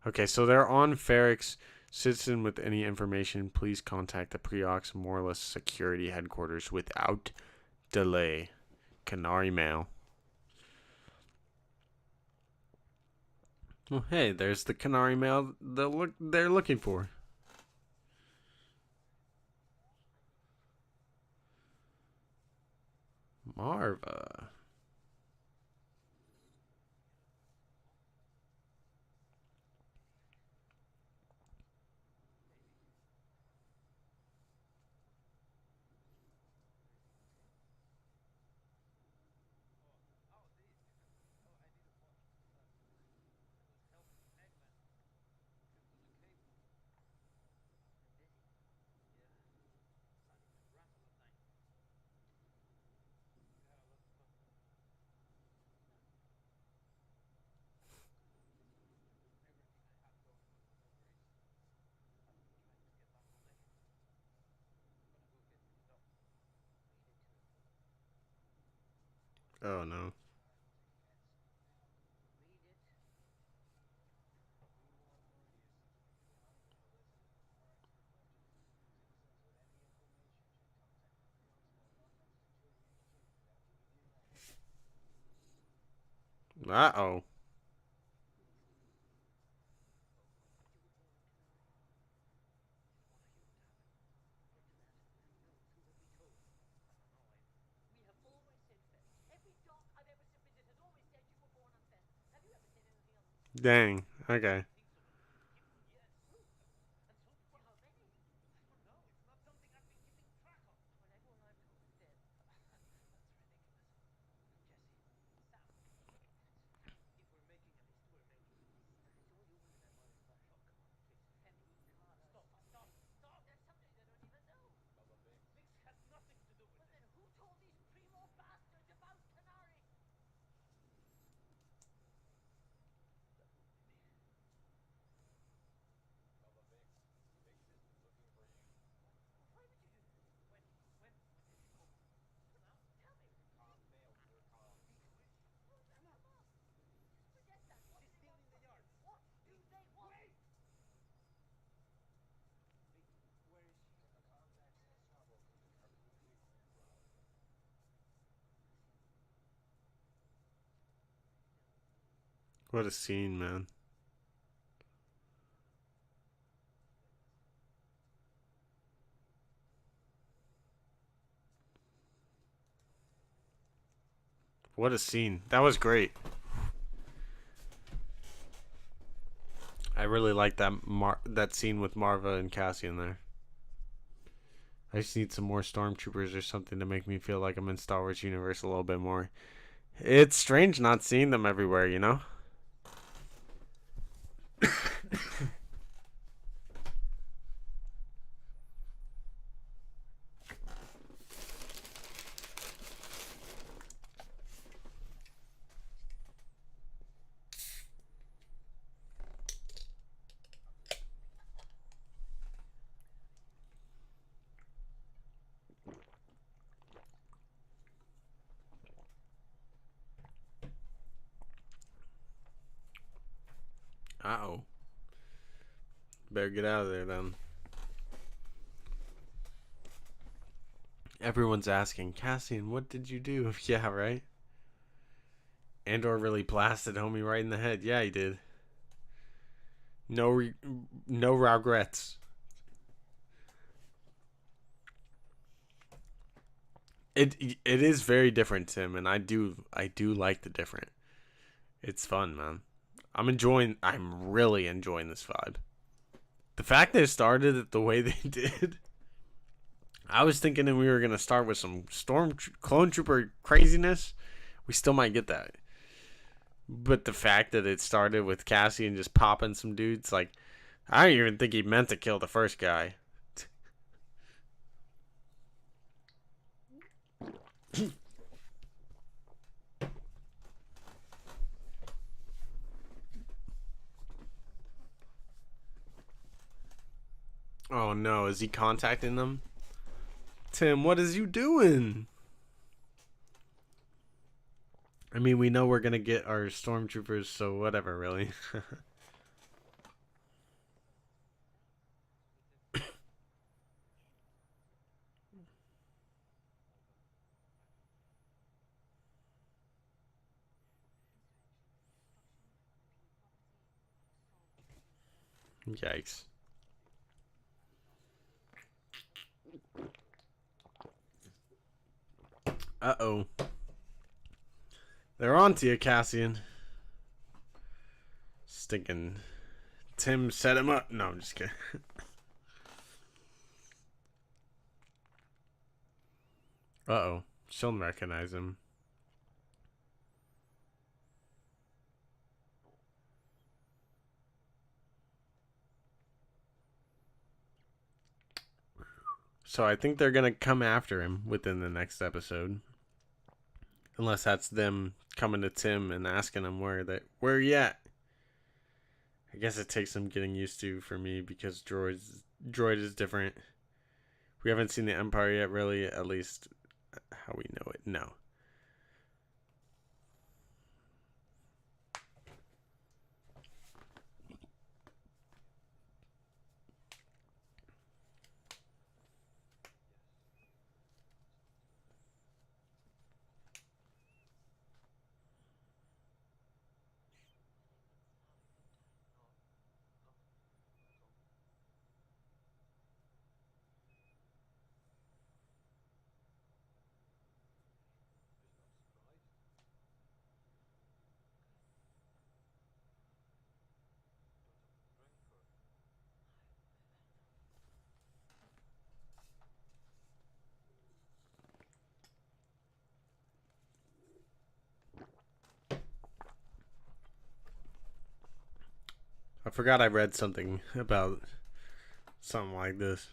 Okay, so they're on Ferrix. Citizen with any information, please contact the Preox Morless Security Headquarters without delay. Canary mail. Well, hey, there's the canary mail they're looking for. Marva. Oh no. Uh-oh. Dang. Okay. What a scene, man. What a scene. That was great. I really like that scene with Marva and Cassian there. I just need some more stormtroopers or something to make me feel like I'm in Star Wars universe a little bit more. It's strange not seeing them everywhere, you know? Uh-oh. Better get out of there then. Everyone's asking, Cassian, what did you do? Yeah, right? Andor really blasted homie right in the head. Yeah, he did. No regrets. It is very different, Tim, and I do like the different. It's fun, man. I'm really enjoying this vibe. The fact that it started it the way they did, I was thinking that we were gonna start with some clone trooper craziness. We still might get that, but the fact that it started with Cassian just popping some dudes, like I don't even think he meant to kill the first guy. Oh no, is he contacting them? Tim, what is you doing? I mean, we know we're gonna get our stormtroopers, so whatever, really. Yikes. Uh-oh. They're on to you, Cassian. Stinking Tim set him up. No, I'm just kidding. Uh-oh. She'll recognize him. So I think they're going to come after him within the next episode. Unless that's them coming to Tim and asking him where you at? I guess it takes some getting used to for me because droid is different. We haven't seen the Empire yet, really, at least how we know it. No. I forgot I read something about something like this.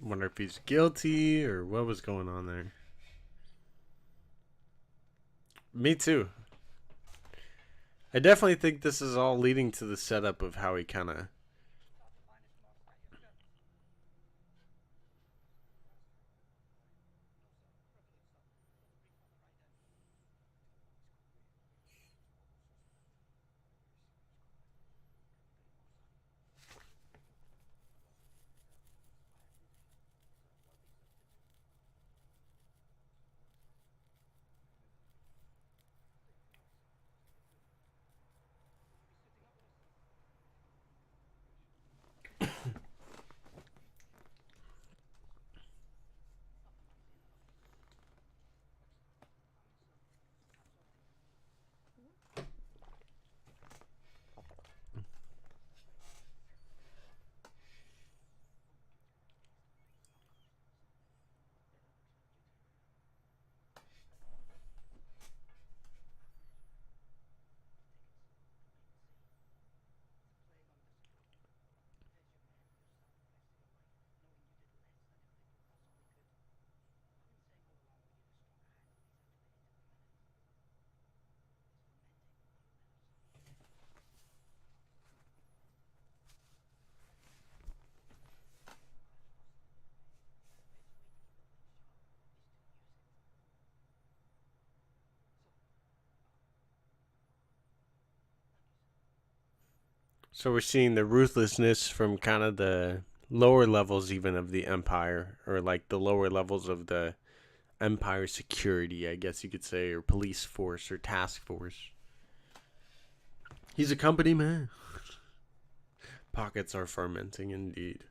Wonder if he's guilty or what was going on there. Me too. I definitely think this is all leading to the setup of how he kind of... So we're seeing the ruthlessness from kind of the lower levels even of the Empire, or like the lower levels of the Empire security, I guess you could say, or police force or task force. He's a company man. Pockets are fermenting indeed.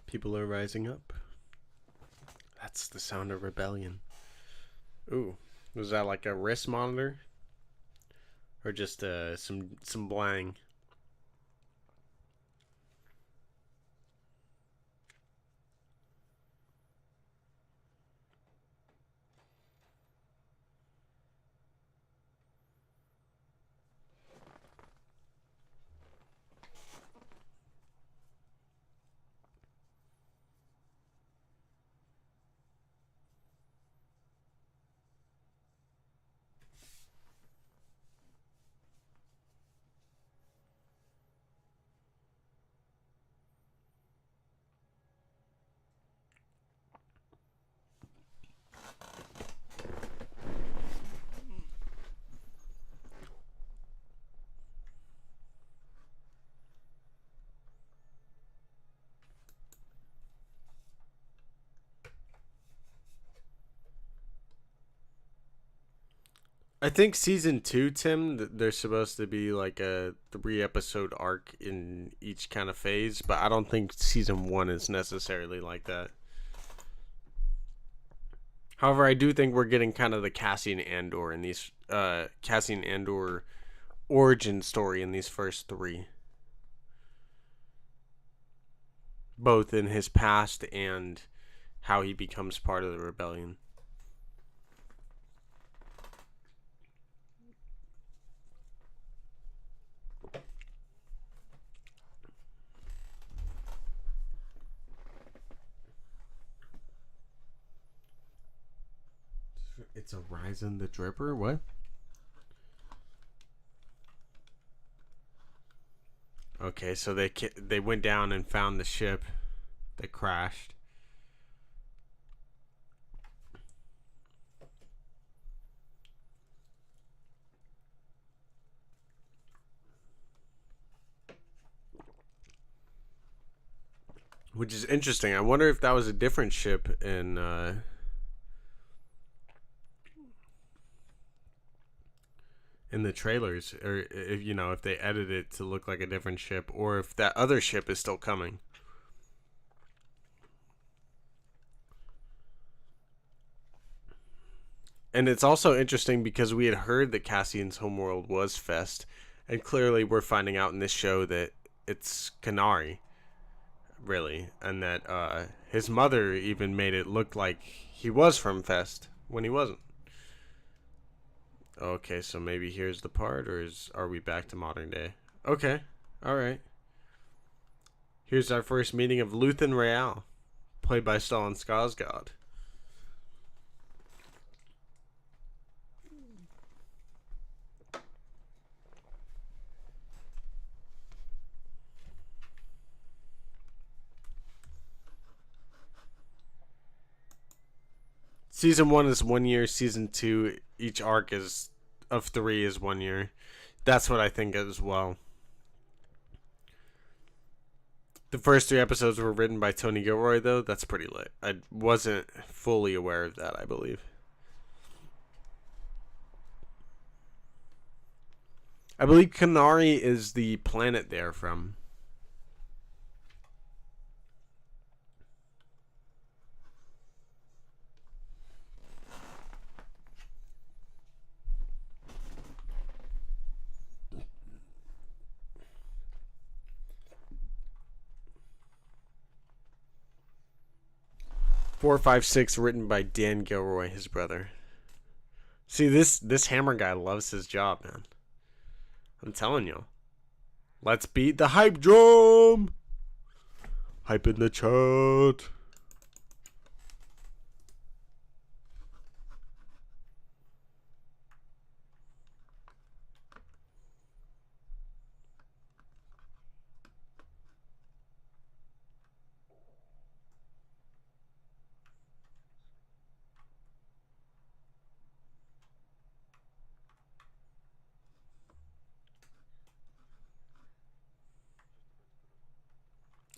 People are rising up. That's the sound of rebellion. Ooh, was that like a wrist monitor? Or just some blang? I think season 2, Tim, there's supposed to be like a 3 episode arc in each kind of phase, but I don't think season 1 is necessarily like that. However, I do think we're getting kind of the Cassian Andor in these Cassian Andor origin story in these first 3, both in his past and how he becomes part of the rebellion. It's a Ryzen the Dripper? What? Okay, so they went down and found the ship that crashed. Which is interesting. I wonder if that was a different ship in the trailers, or if if they edited it to look like a different ship, or if that other ship is still coming. And it's also interesting because we had heard that Cassian's homeworld was Fest, and clearly we're finding out in this show that it's Canary, really, and that his mother even made it look like he was from Fest when he wasn't. Okay, so maybe here's the part, or are we back to modern day? Okay, all right. Here's our first meeting of Luthen Rael, played by Stellan Skarsgård. Season 1 is 1 year. Season 2, each arc is of 3 is 1 year. That's what I think as well. The first 3 episodes were written by Tony Gilroy, though. That's pretty lit. I wasn't fully aware of that, I believe. I believe Canary is the planet they're from. Four, five, six, written by Dan Gilroy, his brother. See, this Hammer guy loves his job, man. I'm telling you. Let's beat the hype drum. Hype in the chat.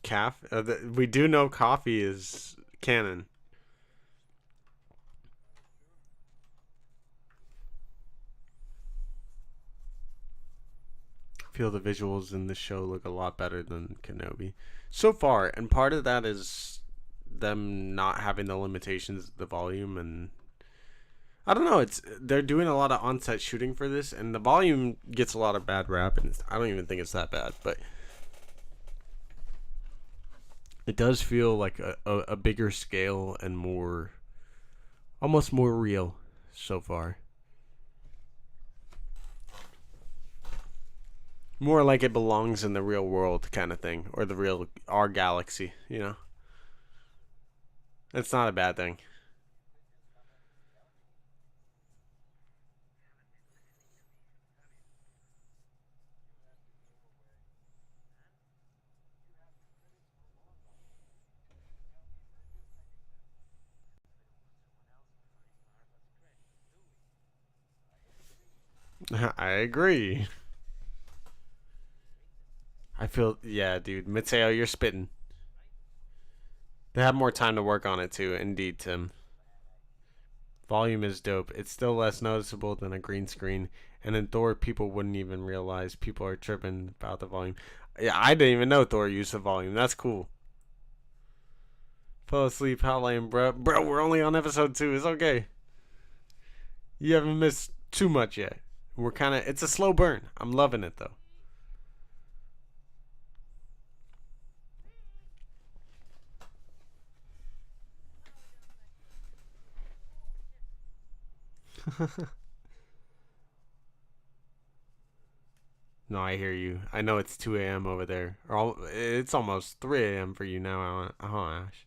Calf. We do know coffee is canon. I feel the visuals in this show look a lot better than Kenobi so far, and part of that is them not having the limitations of the volume, and I don't know. They're doing a lot of on-set shooting for this, and the volume gets a lot of bad rap, and I don't even think it's that bad, but it does feel like a bigger scale and more, almost more real so far. More like it belongs in the real world kind of thing, or our galaxy, It's not a bad thing. I agree. I feel, yeah, dude. Mateo, you're spitting. They have more time to work on it too. Indeed, Tim. Volume is dope. It's still less noticeable than a green screen. And in Thor, people wouldn't even realize people are tripping about the volume. Yeah, I didn't even know Thor used the volume. That's cool. Fell asleep. How lame, bro. Bro, we're only on episode 2. It's okay. You haven't missed too much yet. We're kind of. It's a slow burn. I'm loving it though. No, I hear you. I know it's 2 a.m. over there. Or it's almost 3 a.m. for you now, Ash.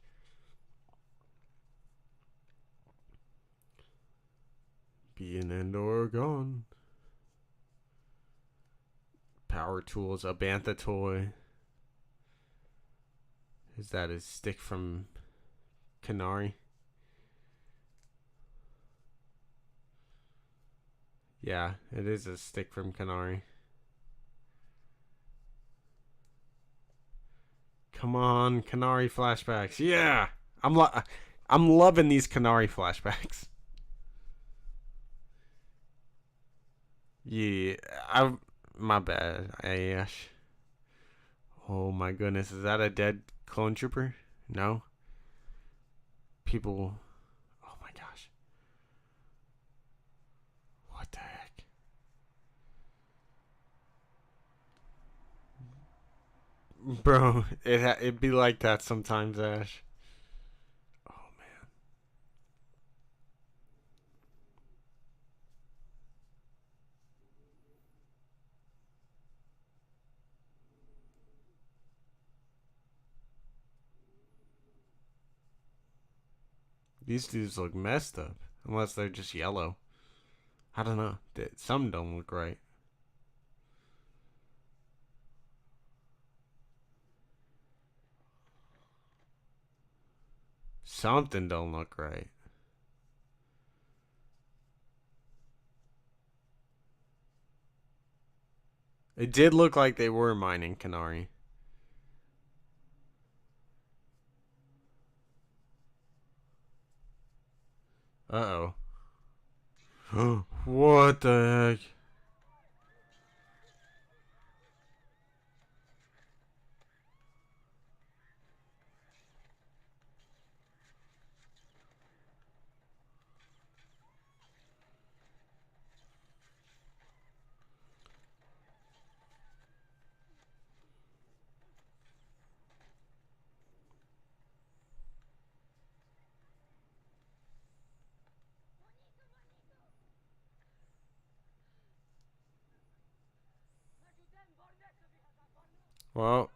Being Andor gone. Power tools, a bantha toy. Is that his stick from Canary? Yeah, it is a stick from Canary. Come on, Canary flashbacks. Yeah, I'm loving these Canary flashbacks. Yeah, my bad, Ash. Oh my goodness, is that a dead clone trooper? No. People. Oh my gosh. What the heck? Bro, it'd be like that sometimes, Ash. Oh man. These dudes look messed up. Unless they're just yellow. I don't know. Some don't look right. Something don't look right. It did look like they were mining Canary. Uh oh. What the heck? Well,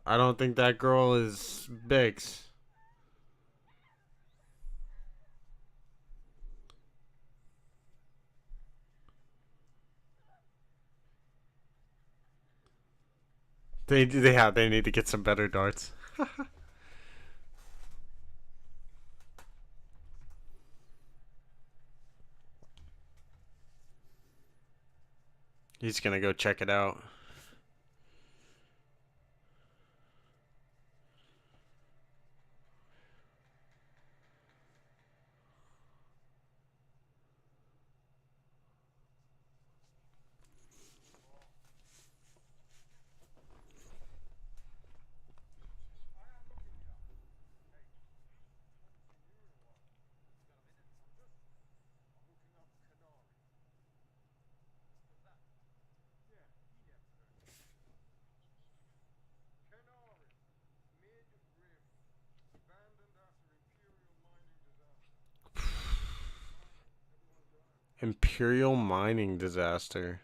I don't think that girl is Bix. They need to get some better darts. He's gonna go check it out. Imperial mining disaster.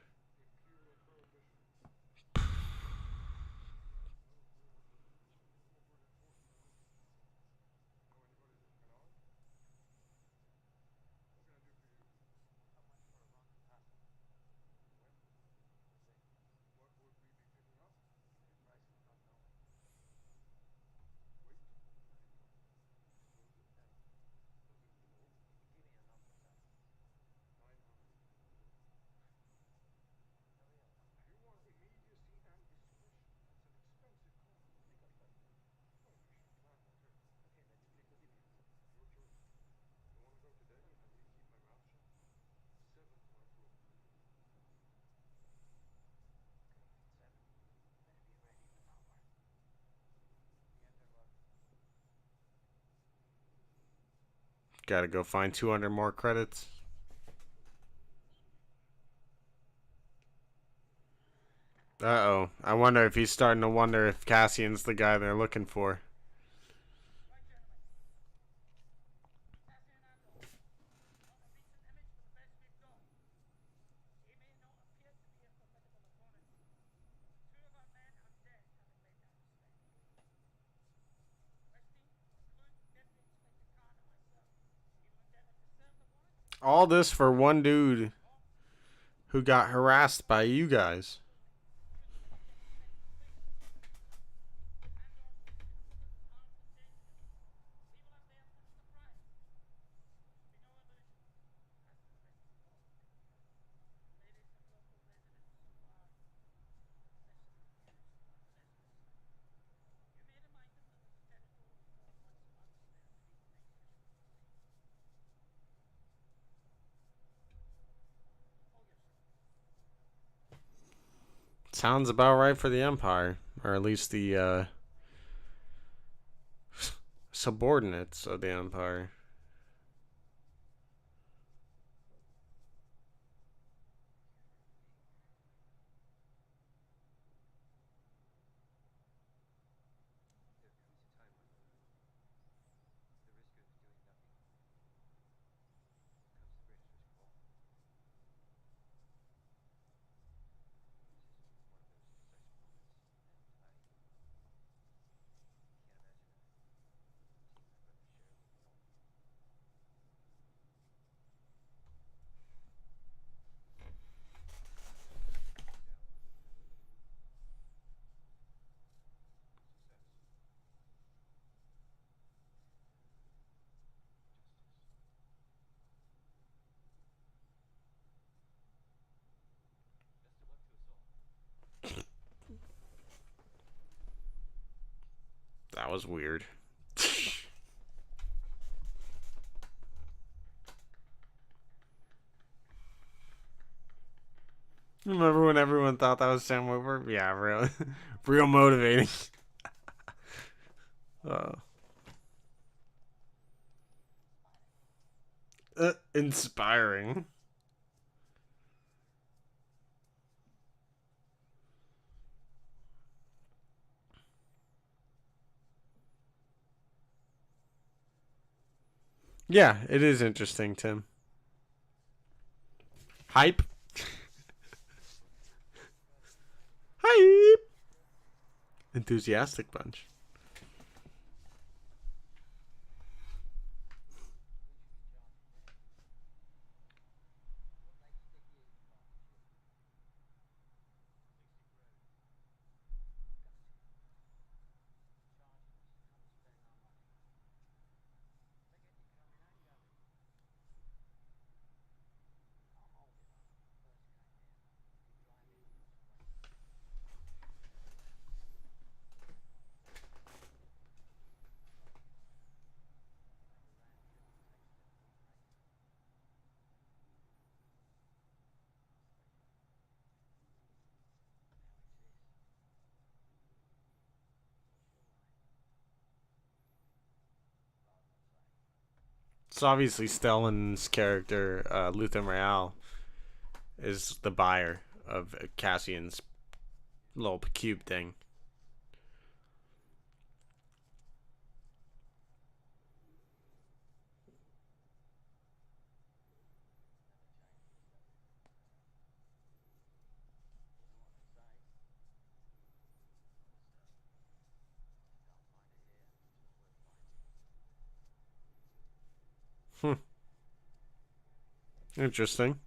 gotta go find 200 more credits. Uh-oh. I wonder if he's starting to wonder if Cassian's the guy they're looking for. All this for one dude who got harassed by you guys. Sounds about right for the Empire, or at least the subordinates of the Empire. That was weird. Remember when everyone thought that was Sam Witwer? Yeah, real, real motivating. uh, inspiring. Yeah, it is interesting, Tim. Hype. Hype. Enthusiastic bunch. So obviously Stellan's character, Luthen Rael, is the buyer of Cassian's little cube thing. Interesting.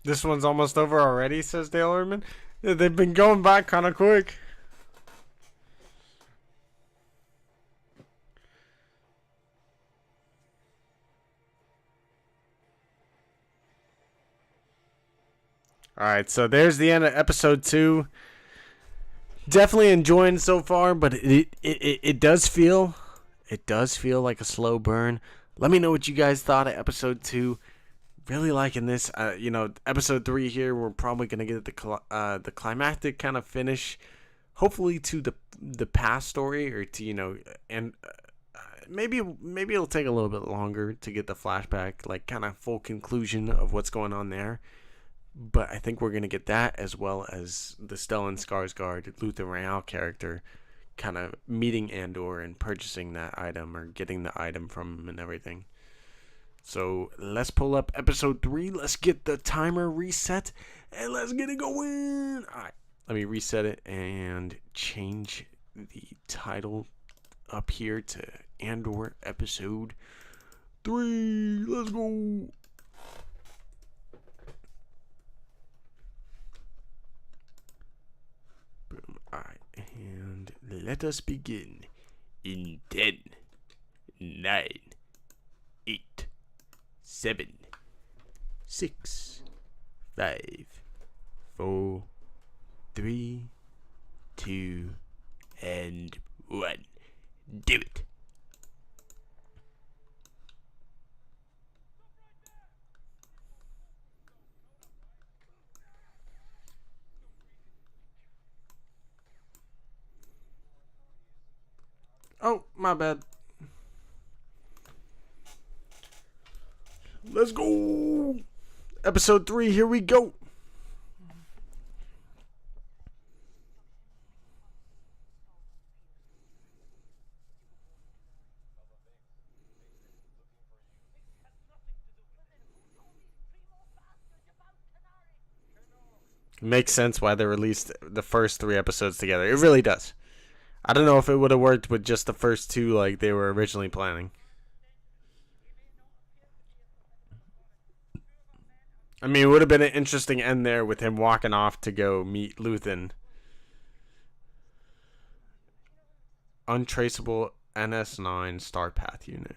This one's almost over already, says Dale Orman. Yeah, they've been going by kind of quick. Alright, so there's the end of episode 2. Definitely enjoying so far, but it does feel like a slow burn. Let me know what you guys thought of episode 2 Really liking this. Episode 3 here. We're probably gonna get the climactic kind of finish, hopefully to the past story, or to and maybe it'll take a little bit longer to get the flashback, like kind of full conclusion of what's going on there. But I think we're gonna get that, as well as the Stellan Skarsgård Luther Real character kind of meeting Andor and purchasing that item, or getting the item from him and everything. So let's pull up episode 3. Let's get the timer reset and let's get it going. Alright, let me reset it and change the title up here to Andor episode 3. Let's go. Boom. Alright, and let us begin in 10, 9, 8, 7, 6, 5, 4, 3, 2, and 1. Do it. Oh, my bad. Let's go. Episode 3, here we go. It makes sense why they released the first 3 episodes together. It really does. I don't know if it would have worked with just the first 2 like they were originally planning. I mean, it would have been an interesting end there with him walking off to go meet Luthen. Untraceable NS9 Star Path unit.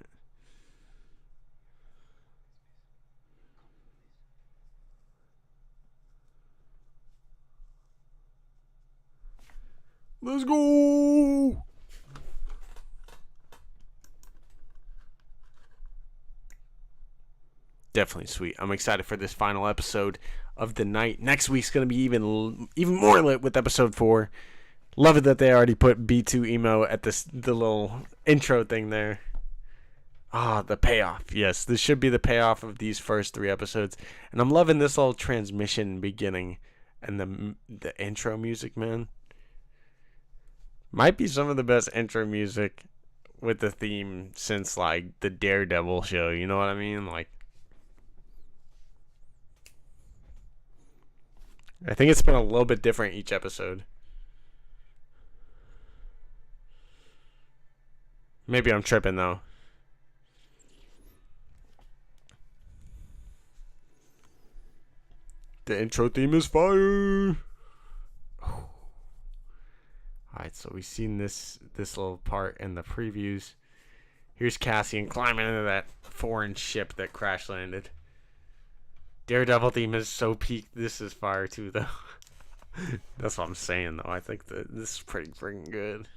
Let's go! Definitely sweet. I'm excited for this final episode of the night. Next week's going to be even more lit with episode 4. Love it that they already put B2 emo at the little intro thing there. The payoff. Yes, this should be the payoff of these first 3 episodes. And I'm loving this little transmission beginning and the intro music, man. Might be some of the best intro music with the theme since, like, the Daredevil show. You know what I mean? Like, I think it's been a little bit different each episode. Maybe I'm tripping, though. The intro theme is fire. Alright, so we've seen this little part in the previews. Here's Cassian climbing into that foreign ship that crash landed. Daredevil theme is so peak. This is fire too, though. That's what I'm saying, though. I think that this is pretty freaking good.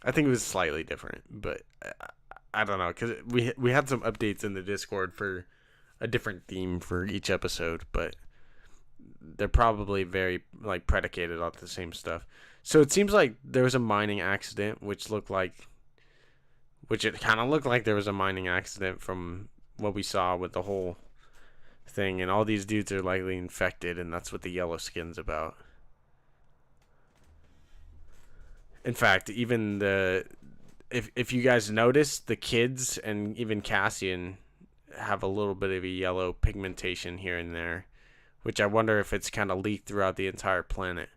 I think it was slightly different, but I don't know, because we had some updates in the Discord for a different theme for each episode, but they're probably very like predicated on the same stuff. So it seems like there was a mining accident, which it kind of looked like there was a mining accident from what we saw with the whole thing, and all these dudes are likely infected, and that's what the yellow skin's about. In fact, even if you guys notice, the kids and even Cassian have a little bit of a yellow pigmentation here and there, which I wonder if it's kind of leaked throughout the entire planet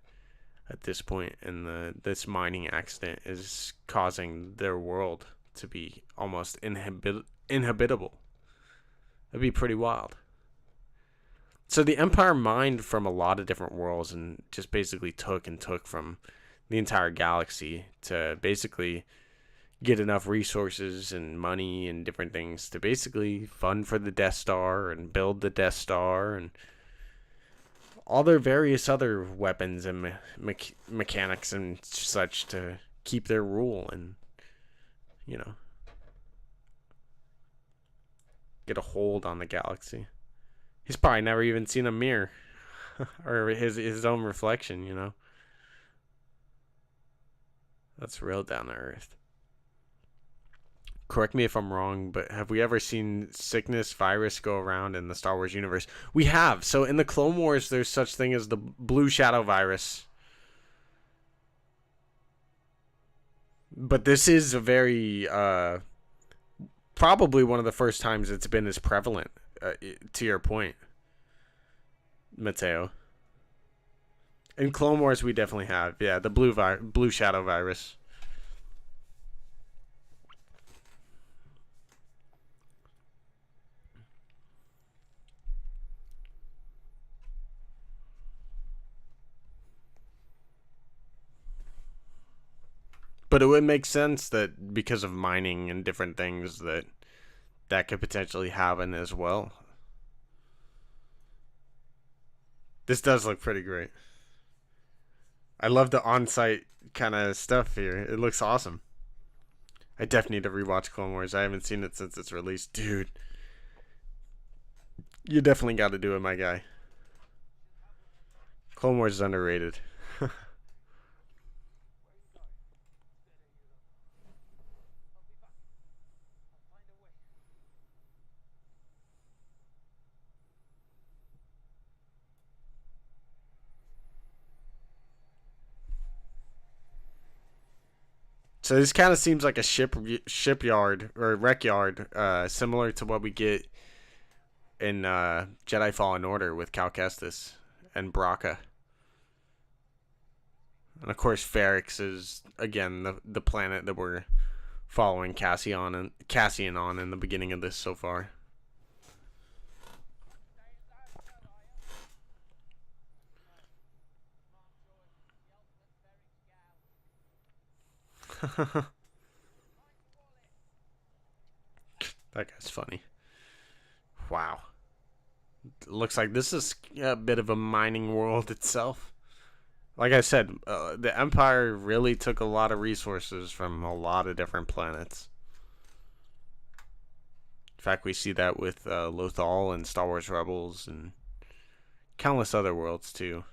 at this point, and this mining accident is causing their world to be almost inhabitable. That'd be pretty wild. So the Empire mined from a lot of different worlds and just basically took from the entire galaxy to basically get enough resources and money and different things to basically fund for the Death Star and build the Death Star and all their various other weapons and mechanics and such to keep their rule and, you know, get a hold on the galaxy. He's probably never even seen a mirror or his own reflection, you know. That's real down to earth. Correct me if I'm wrong, but have we ever seen sickness virus go around in the Star Wars universe? We have. So in the Clone Wars, there's such thing as the blue shadow virus. But this is a very probably one of the first times it's been as prevalent, to your point, Mateo. In Clone Wars, we definitely have. Yeah, the blue shadow virus. But it would make sense that because of mining and different things that could potentially happen as well. This does look pretty great. I love the on-site kind of stuff here. It looks awesome. I definitely need to rewatch Clone Wars. I haven't seen it since its release. Dude, you definitely got to do it, my guy. Clone Wars is underrated. So this kind of seems like a shipyard or wreck yard, similar to what we get in Jedi Fallen Order with Cal Kestis and Braca. And of course, Ferrix is again the planet that we're following Cassian on in the beginning of this so far. That guy's funny. Wow. Looks like this is a bit of a mining world itself. Like I said, the Empire really took a lot of resources from a lot of different planets. In fact, we see that with Lothal and Star Wars Rebels and countless other worlds too.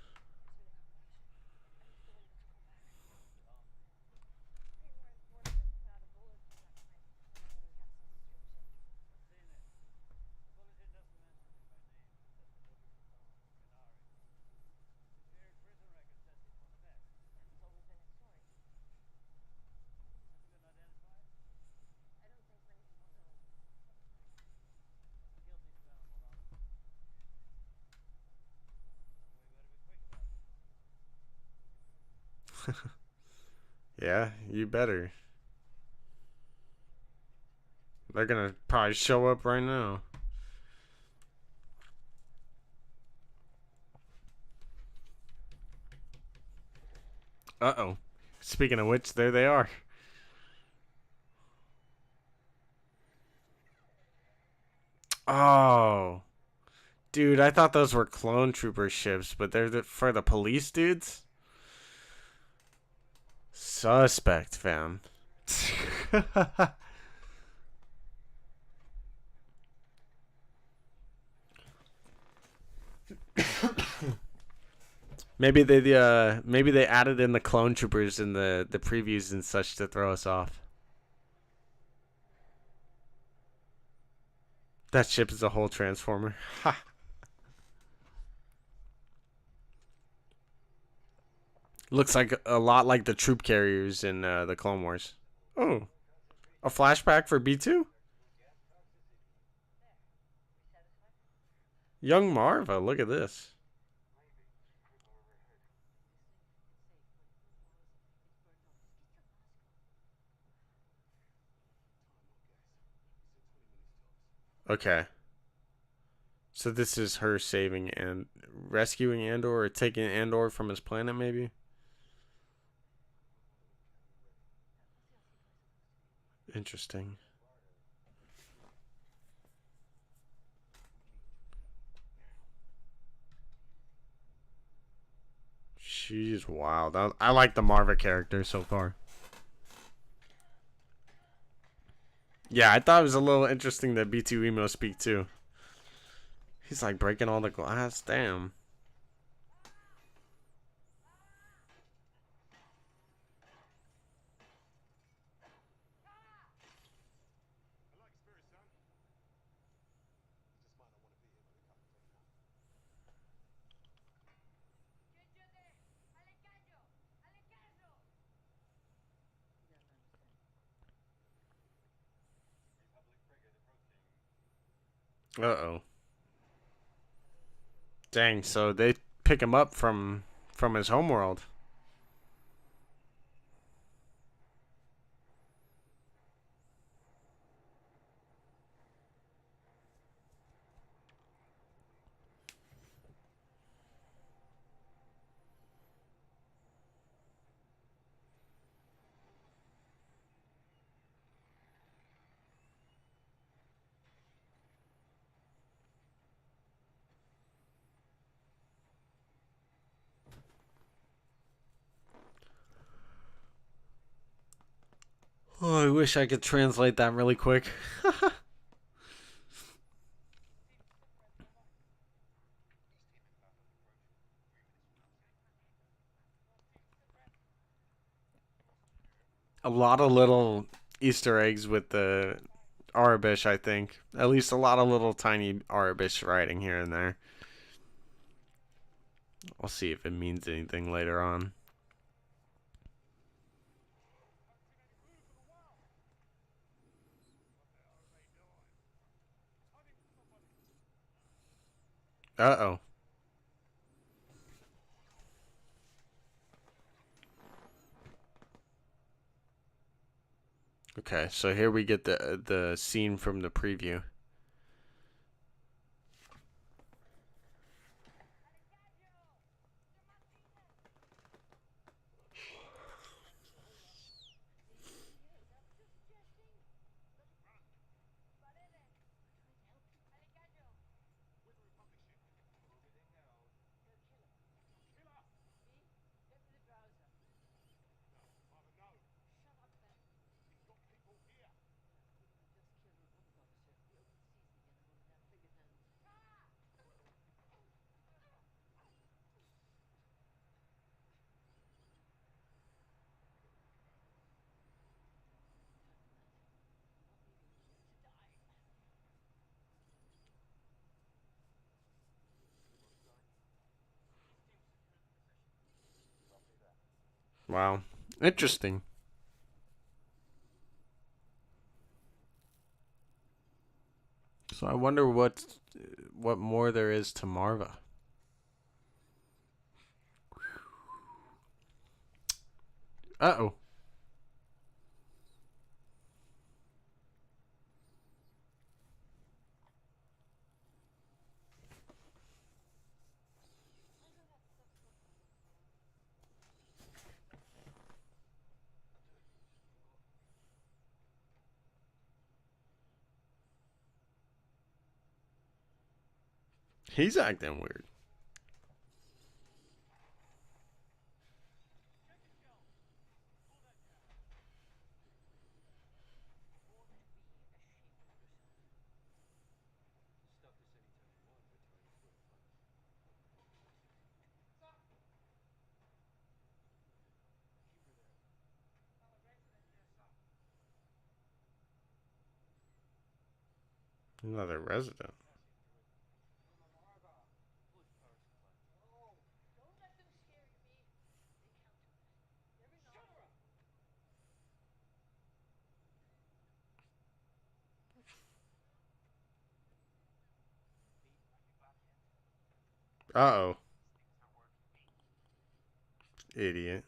Yeah, you better. They're gonna probably show up right now. Uh-oh. Speaking of which, there they are. Oh. Dude, I thought those were clone trooper ships, but they're for the police dudes? Suspect, fam. Maybe they added in the clone troopers in the previews and such to throw us off. That ship is a whole transformer. Ha. Looks like a lot like the troop carriers in the Clone Wars. Oh, a flashback for B2? Young Marva, look at this. Okay. So this is her saving and rescuing Andor or taking Andor from his planet, maybe? Interesting. She's wild. I like the Marva character so far. Yeah, I thought it was a little interesting that B2 Emo speak too. He's like breaking all the glass. Damn. Uh-oh. Dang, so they pick him up from his homeworld. Oh, I wish I could translate that really quick. A lot of little Easter eggs with the Arabish, I think. At least a lot of little tiny Arabish writing here and there. I'll see if it means anything later on. Uh-oh. Okay, so here we get the scene from the preview. Wow. Interesting. So I wonder what more there is to Marva. Uh-oh. He's acting weird. Another resident. Uh-oh. Idiot.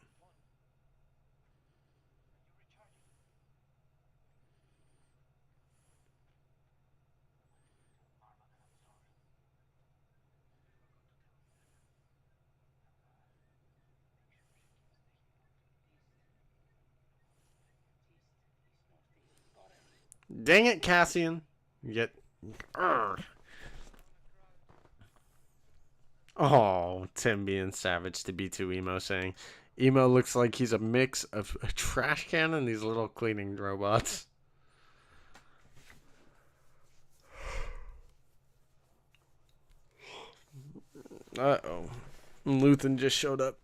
Dang it, Cassian. You get. Urgh. Oh, Tim being savage to be too emo saying. Emo looks like he's a mix of a trash can and these little cleaning robots. Uh-oh. Luthen just showed up.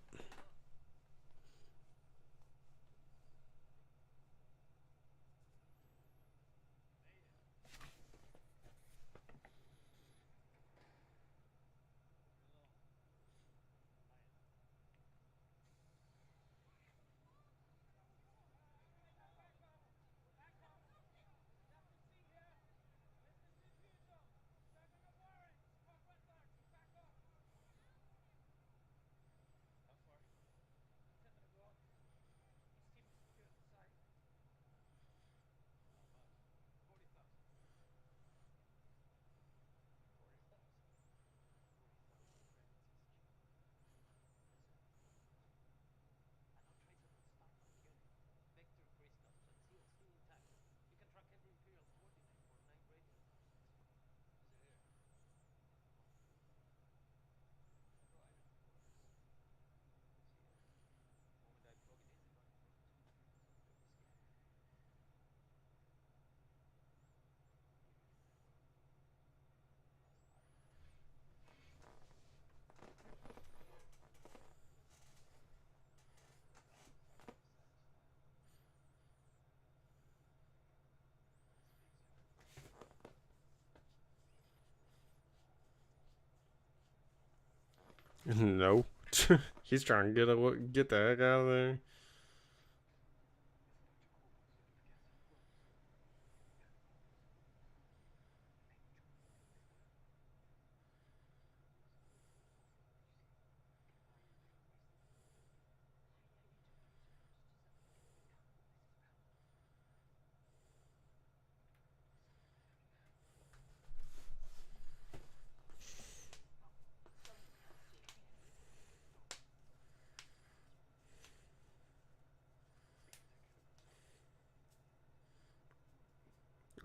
No. He's trying to get the heck out of there.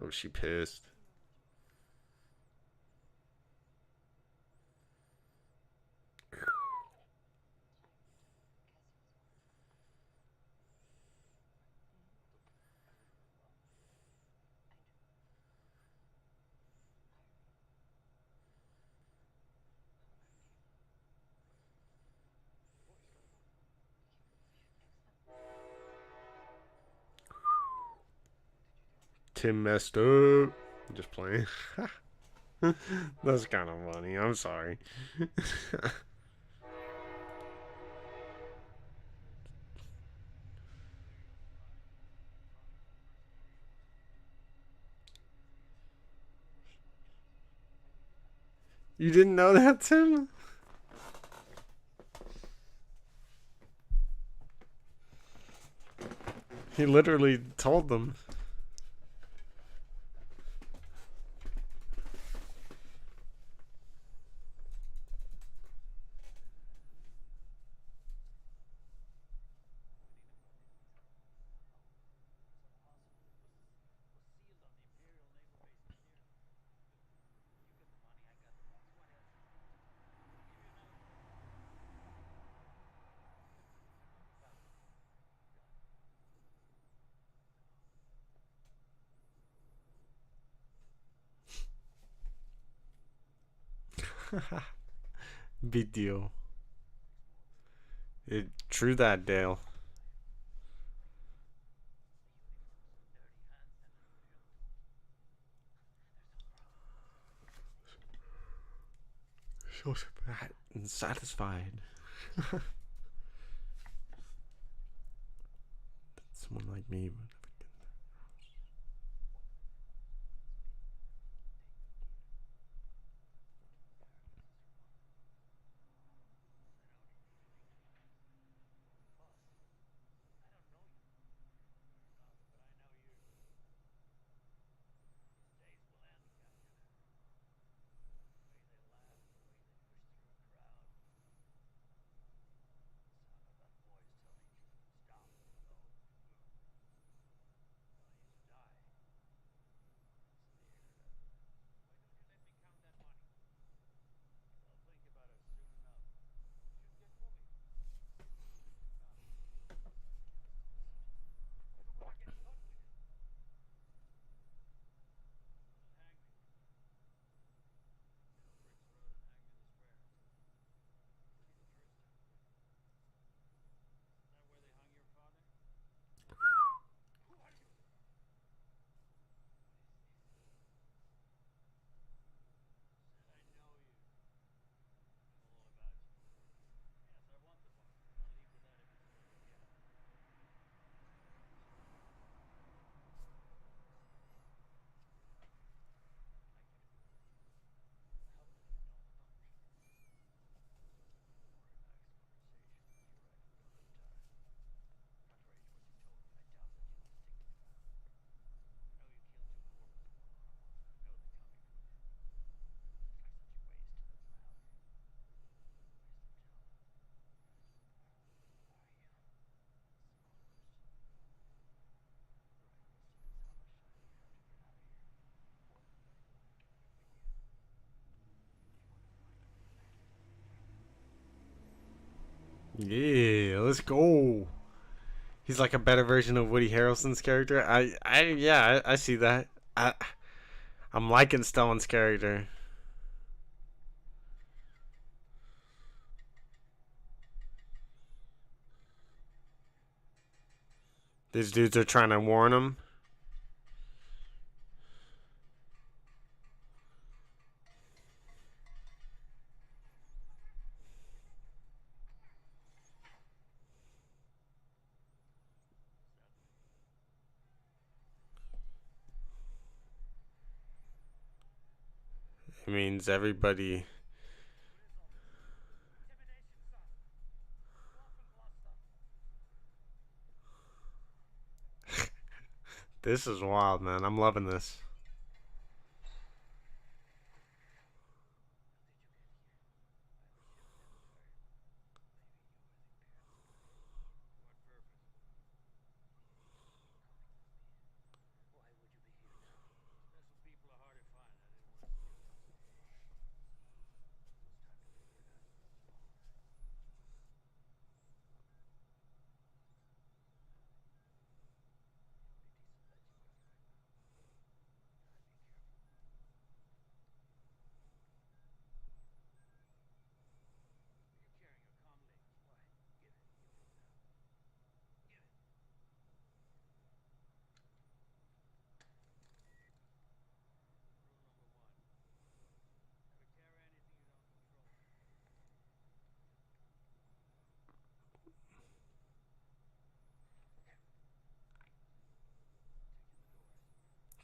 Oh, she pissed. Tim messed up. Just playing. That's kind of funny. I'm sorry. You didn't know that, Tim? He literally told them. Big deal. True that, Dale. So satisfied. Someone like me would. Yeah, let's go. He's like a better version of Woody Harrelson's character. Yeah, I see that. I, I'm liking Stellan's character. These dudes are trying to warn him. It means everybody. This is wild, man. I'm loving this.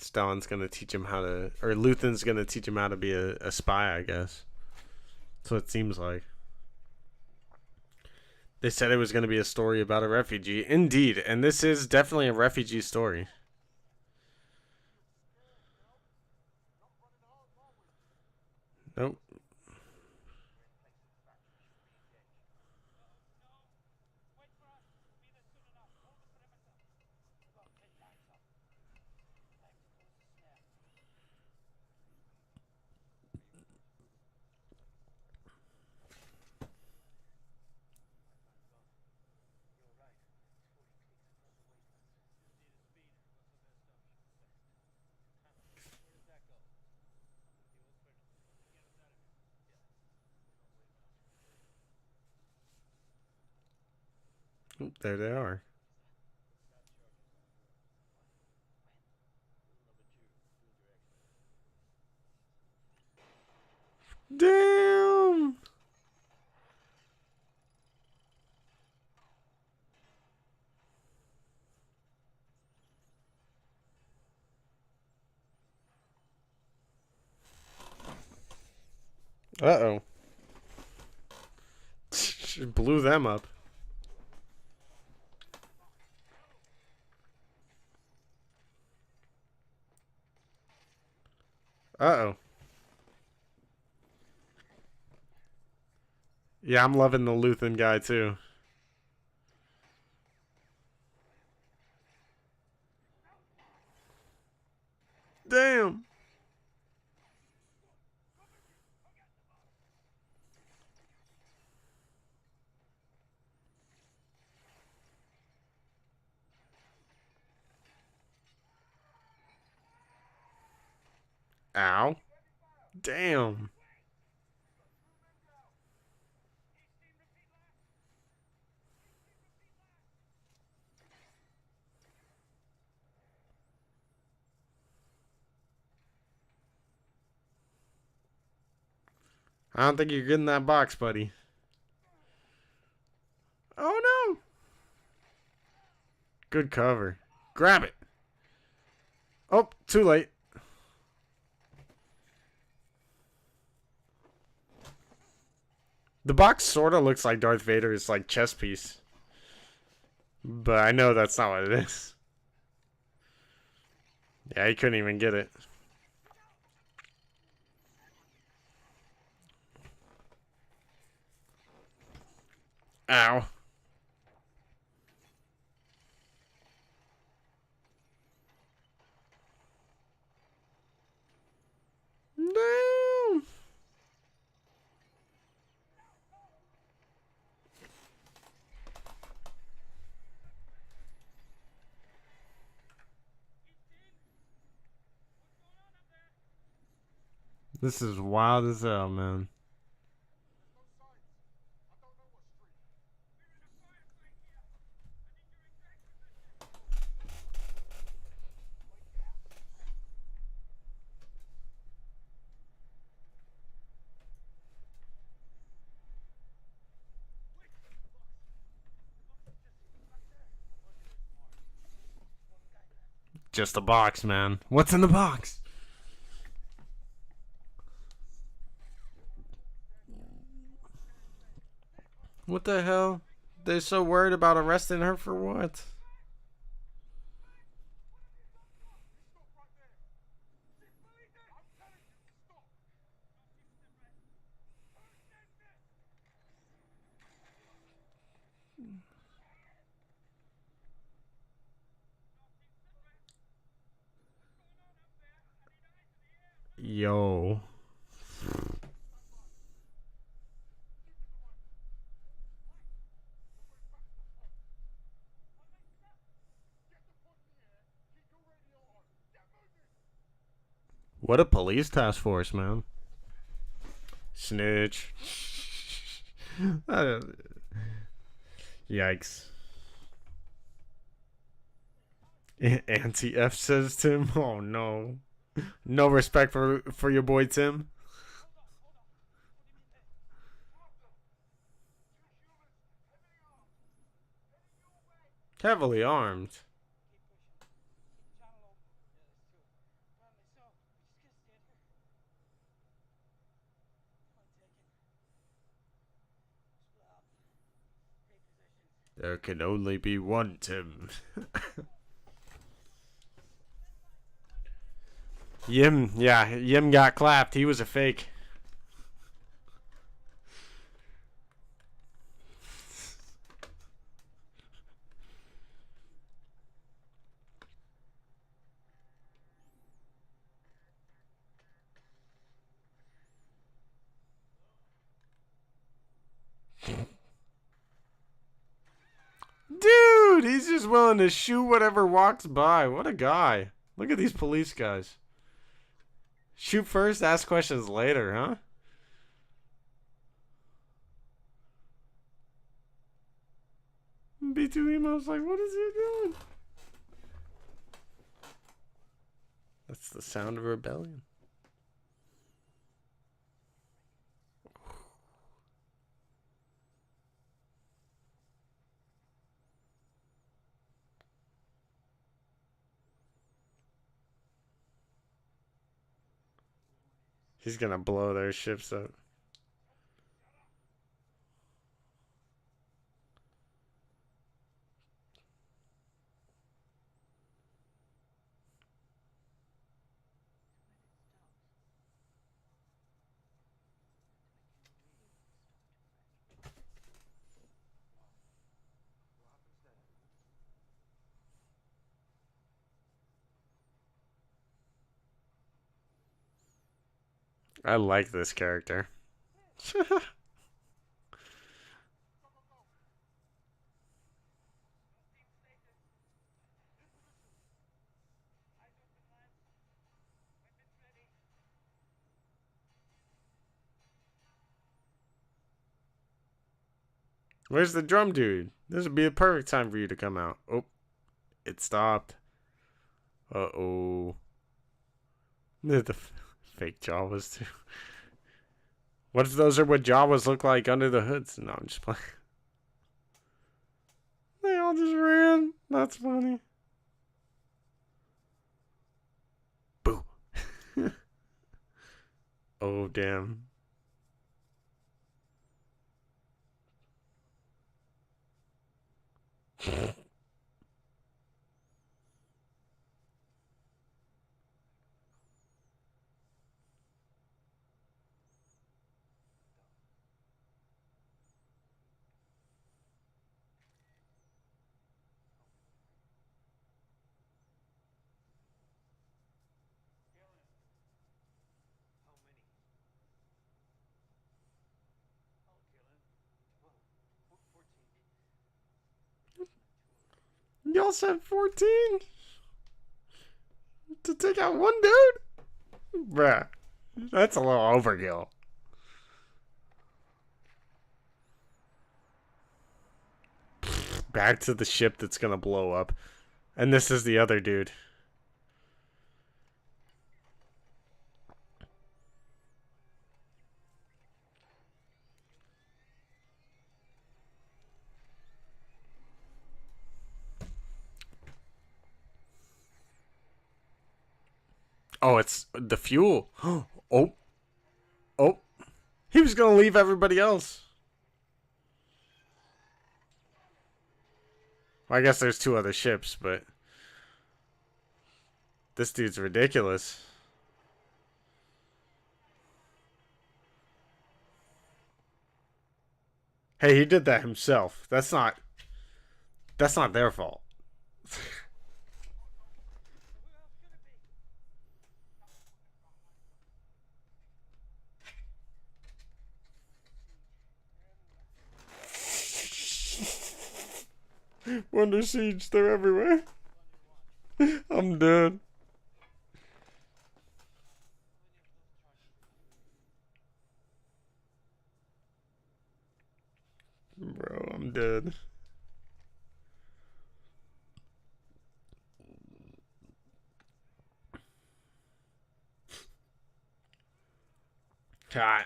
Stellan's gonna teach him how to, or Luthen's gonna teach him how to be a spy, I guess. That's what it seems like. They said it was gonna be a story about a refugee. Indeed, and this is definitely a refugee story. Nope. There they are. Damn. Uh oh. Blew them up. Uh oh. Yeah, I'm loving the Luthen guy too. Damn. Ow. Damn. I don't think you're getting that box, buddy. Oh no. Good cover. Grab it. Oh, too late. The box sort of looks like Darth Vader's like chess piece. But I know that's not what it is. Yeah, he couldn't even get it. Ow. No. This is wild as hell, man. Just a box, man. What's in the box? What the hell? They're so worried about arresting her for what? Yo. What a police task force, man. Snitch. Yikes. Auntie F says Tim. Oh no. No respect for your boy Tim. Heavily armed. There can only be one Tim. Yim got clapped. He was a fake. Dude, he's just willing to shoot whatever walks by. What a guy. Look at these police guys. Shoot first, ask questions later, huh? B2 Emo's like, what is he doing? That's the sound of rebellion. He's gonna blow their ships up. I like this character. Where's the drum dude? This would be a perfect time for you to come out. Oh, it stopped. Uh-oh. The fake Jawas, too. What if those are what Jawas look like under the hoods? No, I'm just playing. They all just ran. That's funny. Boo. Oh, damn. Y'all said 14? To take out one dude? Bruh. That's a little overkill. Back to the ship that's gonna blow up. And this is the other dude. Oh, it's the fuel. Oh. Oh. He was gonna leave everybody else. Well, I guess there's two other ships, but this dude's ridiculous. Hey, he did that himself. That's not their fault. Under siege, they're everywhere. I'm dead. Bro, I'm dead. God.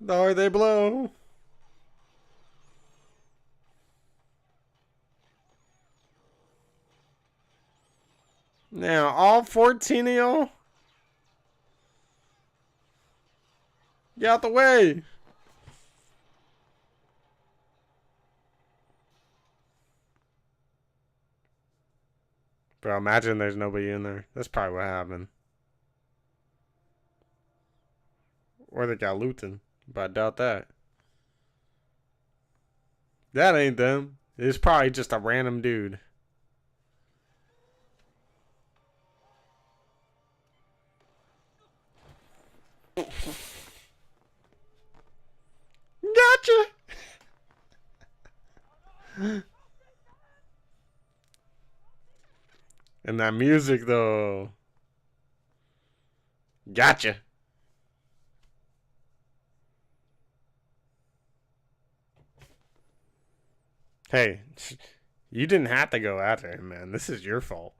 There they blow. Now, all 14 of y'all? Get out the way. Bro, imagine there's nobody in there. That's probably what happened. Or they got looting. But I doubt that. That ain't them. It's probably just a random dude. Gotcha! And that music, though. Gotcha. Hey, you didn't have to go after him, man. This is your fault.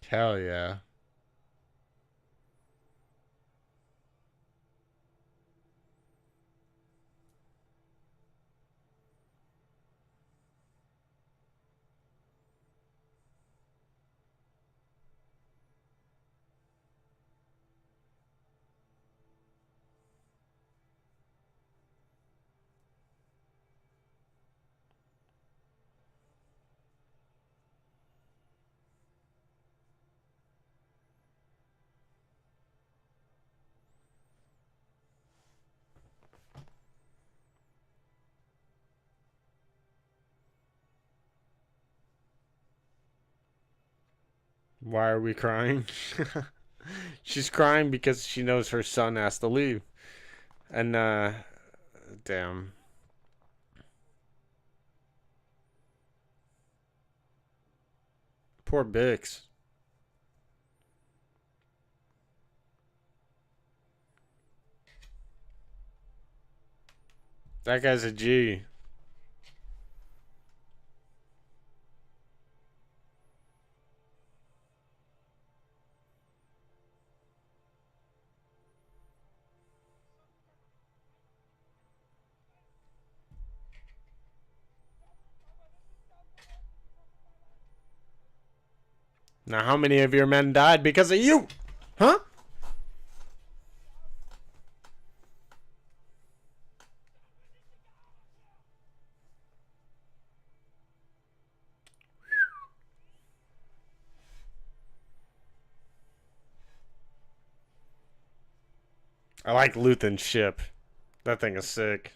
Hell yeah. Why are we crying? She's crying because she knows her son has to leave. And, damn. Poor Bix. That guy's a G. Now, how many of your men died because of you? Huh? I like Luthen's ship. That thing is sick.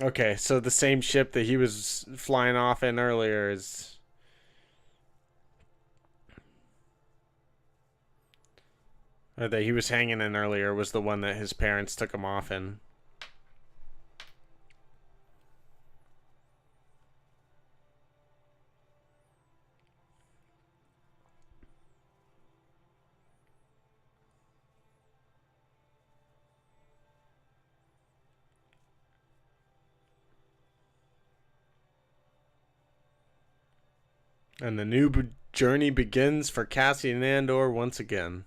Okay, so the same ship that he was flying off in earlier is... or that he was hanging in earlier was the one that his parents took him off in. And the new journey begins for Cassian Andor once again.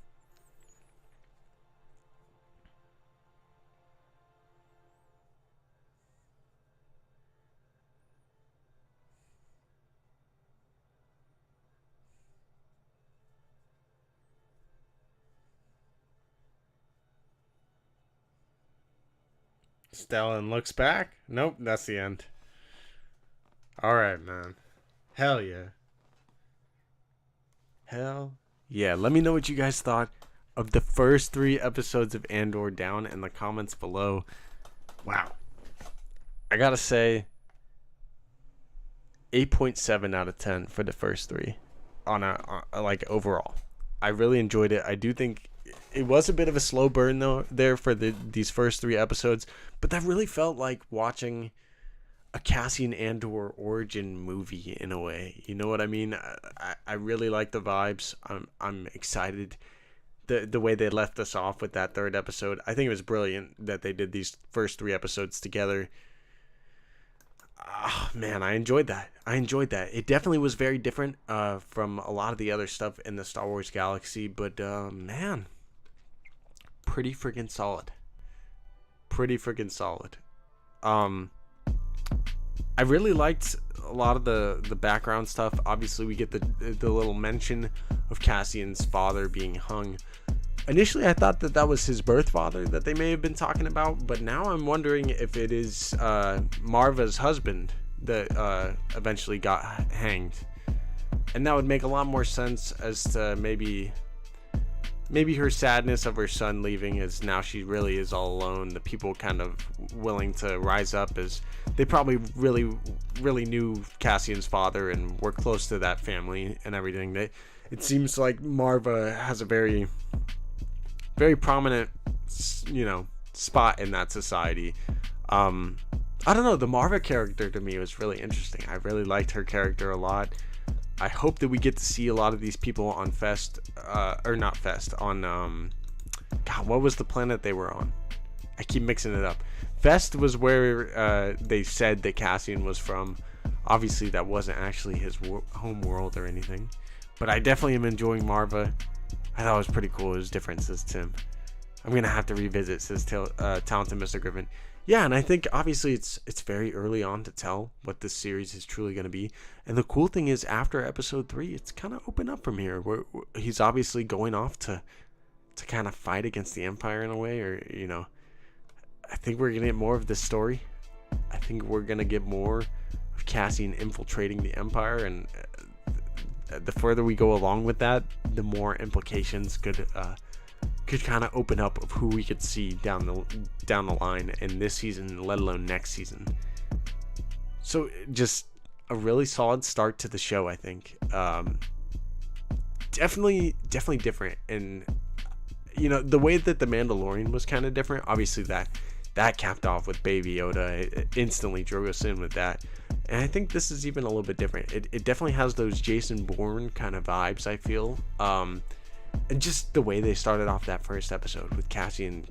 Stellan looks back. Nope, that's the end. Alright, man. Hell yeah. Hell yeah. Let me know what you guys thought of the first 3 episodes of Andor down in the comments below. Wow. I gotta say, 8.7 out of 10 for the first 3 on a like overall. I really enjoyed it. I do think it was a bit of a slow burn though there for these first 3 episodes, but that really felt like watching a Cassian Andor origin movie in a way. You know what I mean? I really like the vibes. I'm excited. The way they left us off with that 3rd episode, I think it was brilliant that they did these first 3 episodes together. Oh, man, I enjoyed that. It definitely was very different from a lot of the other stuff in the Star Wars galaxy, but man, pretty freaking solid. I really liked a lot of the background stuff. Obviously, we get the little mention of Cassian's father being hung. Initially, I thought that was his birth father that they may have been talking about, but now I'm wondering if it is Marva's husband that eventually got hanged. And that would make a lot more sense as to maybe her sadness of her son leaving, as now she really is all alone. The people kind of willing to rise up, as they probably really knew Cassian's father and were close to that family and everything. It seems like Marva has a very prominent, spot in that society. I don't know, the Marva character to me was really interesting. I really liked her character a lot. I hope that we get to see a lot of these people on Fest, or not Fest, on, God, what was the planet they were on? I keep mixing it up. Fest was where they said that Cassian was from. Obviously, that wasn't actually his home world or anything. But I definitely am enjoying Marva. I thought it was pretty cool. It was different, says Tim. I'm going to have to revisit, says Talented Mr. Griffin. Yeah, and I think obviously it's very early on to tell what this series is truly going to be. And the cool thing is, after episode 3, it's kind of open up from here. Where he's obviously going off to kind of fight against the Empire in a way, or, I think we're going to get more of this story. I think we're going to get more of Cassian infiltrating the Empire, and the further we go along with that, the more implications could kind of open up of who we could see down the line in this season, let alone next season. So just a really solid start to the show, I think. Definitely different, and the way that the Mandalorian was kind of different. Obviously that capped off with Baby Yoda. It instantly drew us in with that. And I think this is even a little bit different. It definitely has those Jason Bourne kind of vibes, I feel. And just the way they started off that first episode with Cassian,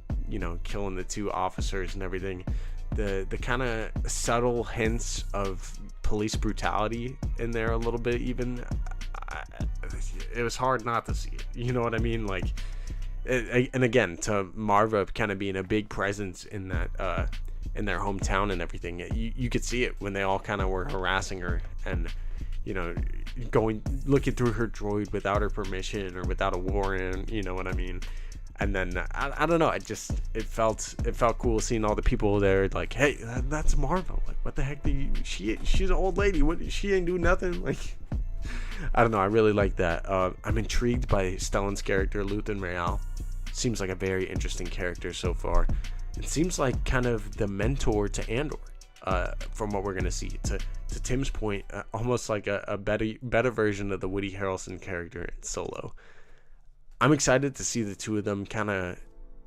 killing the 2 officers and everything. The kind of subtle hints of police brutality in there a little bit even. It was hard not to see it. You know what I mean? Like, and again, to Marva kind of being a big presence in that in their hometown and everything, you could see it when they all kind of were harassing her and looking through her droid without her permission or without a warrant. You know what I mean? And then I don't know. It felt cool seeing all the people there. Like, hey, that's Marvel. Like, what the heck? She's an old lady. What? She ain't do nothing. Like, I don't know. I really like that. I'm intrigued by Stellan's character, Luthen Rael. Seems like a very interesting character so far. It seems like kind of the mentor to Andor. From what we're gonna see, to Tim's point, almost like a better version of the Woody Harrelson character in Solo. I'm excited to see the two of them kind of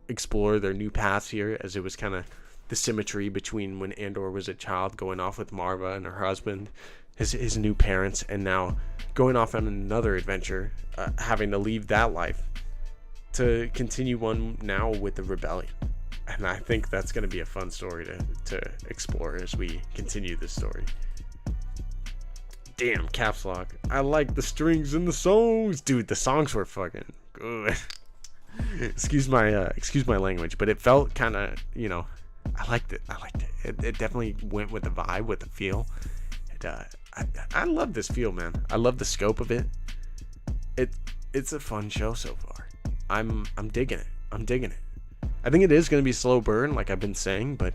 explore their new paths here, as it was kind of the symmetry between when Andor was a child going off with Marva and her husband, his new parents, and now going off on another adventure, having to leave that life to continue one now with the rebellion. And I think that's going to be a fun story to explore as we continue this story. Damn, caps lock. I like the strings and the songs. Dude, the songs were fucking good. excuse my language, but it felt kind of, I liked it. It definitely went with the vibe, with the feel. I love this feel, man. I love the scope of it. It's a fun show so far. I'm digging it. I think it is going to be a slow burn, like I've been saying, but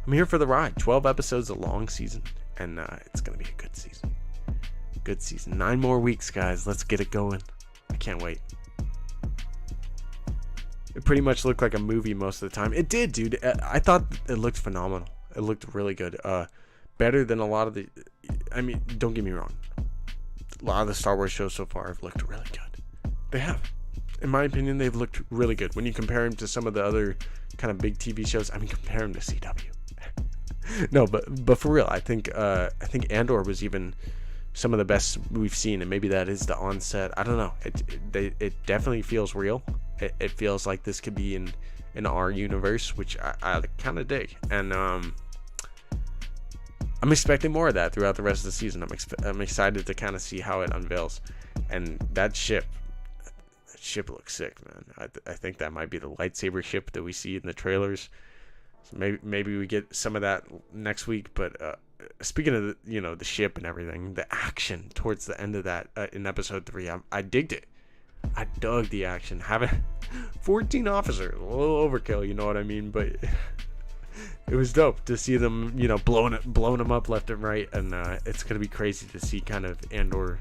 I'm here for the ride. 12 episodes, a long season, and it's going to be a good season. Good season. 9 more weeks, guys. Let's get it going. I can't wait. It pretty much looked like a movie most of the time. It did, dude. I thought it looked phenomenal. It looked really good. Better than a lot of the... I mean, don't get me wrong. A lot of the Star Wars shows so far have looked really good. They have. In my opinion, they've looked really good. When you compare them to some of the other kind of big TV shows, I mean, compare them to CW. No, but for real, I think Andor was even some of the best we've seen, and maybe that is the onset. I don't know. It definitely feels real. It feels like this could be in our universe, which I kind of dig. And I'm expecting more of that throughout the rest of the season. I'm excited to kind of see how it unveils. And that ship looks sick, man. I think that might be the lightsaber ship that we see in the trailers. So maybe we get some of that next week. But speaking of the ship and everything, the action towards the end of that in episode 3, I digged it. I dug the action. Having 14 officers, a little overkill, you know what I mean? But it was dope to see them, blowing them up left and right. And it's gonna be crazy to see kind of Andor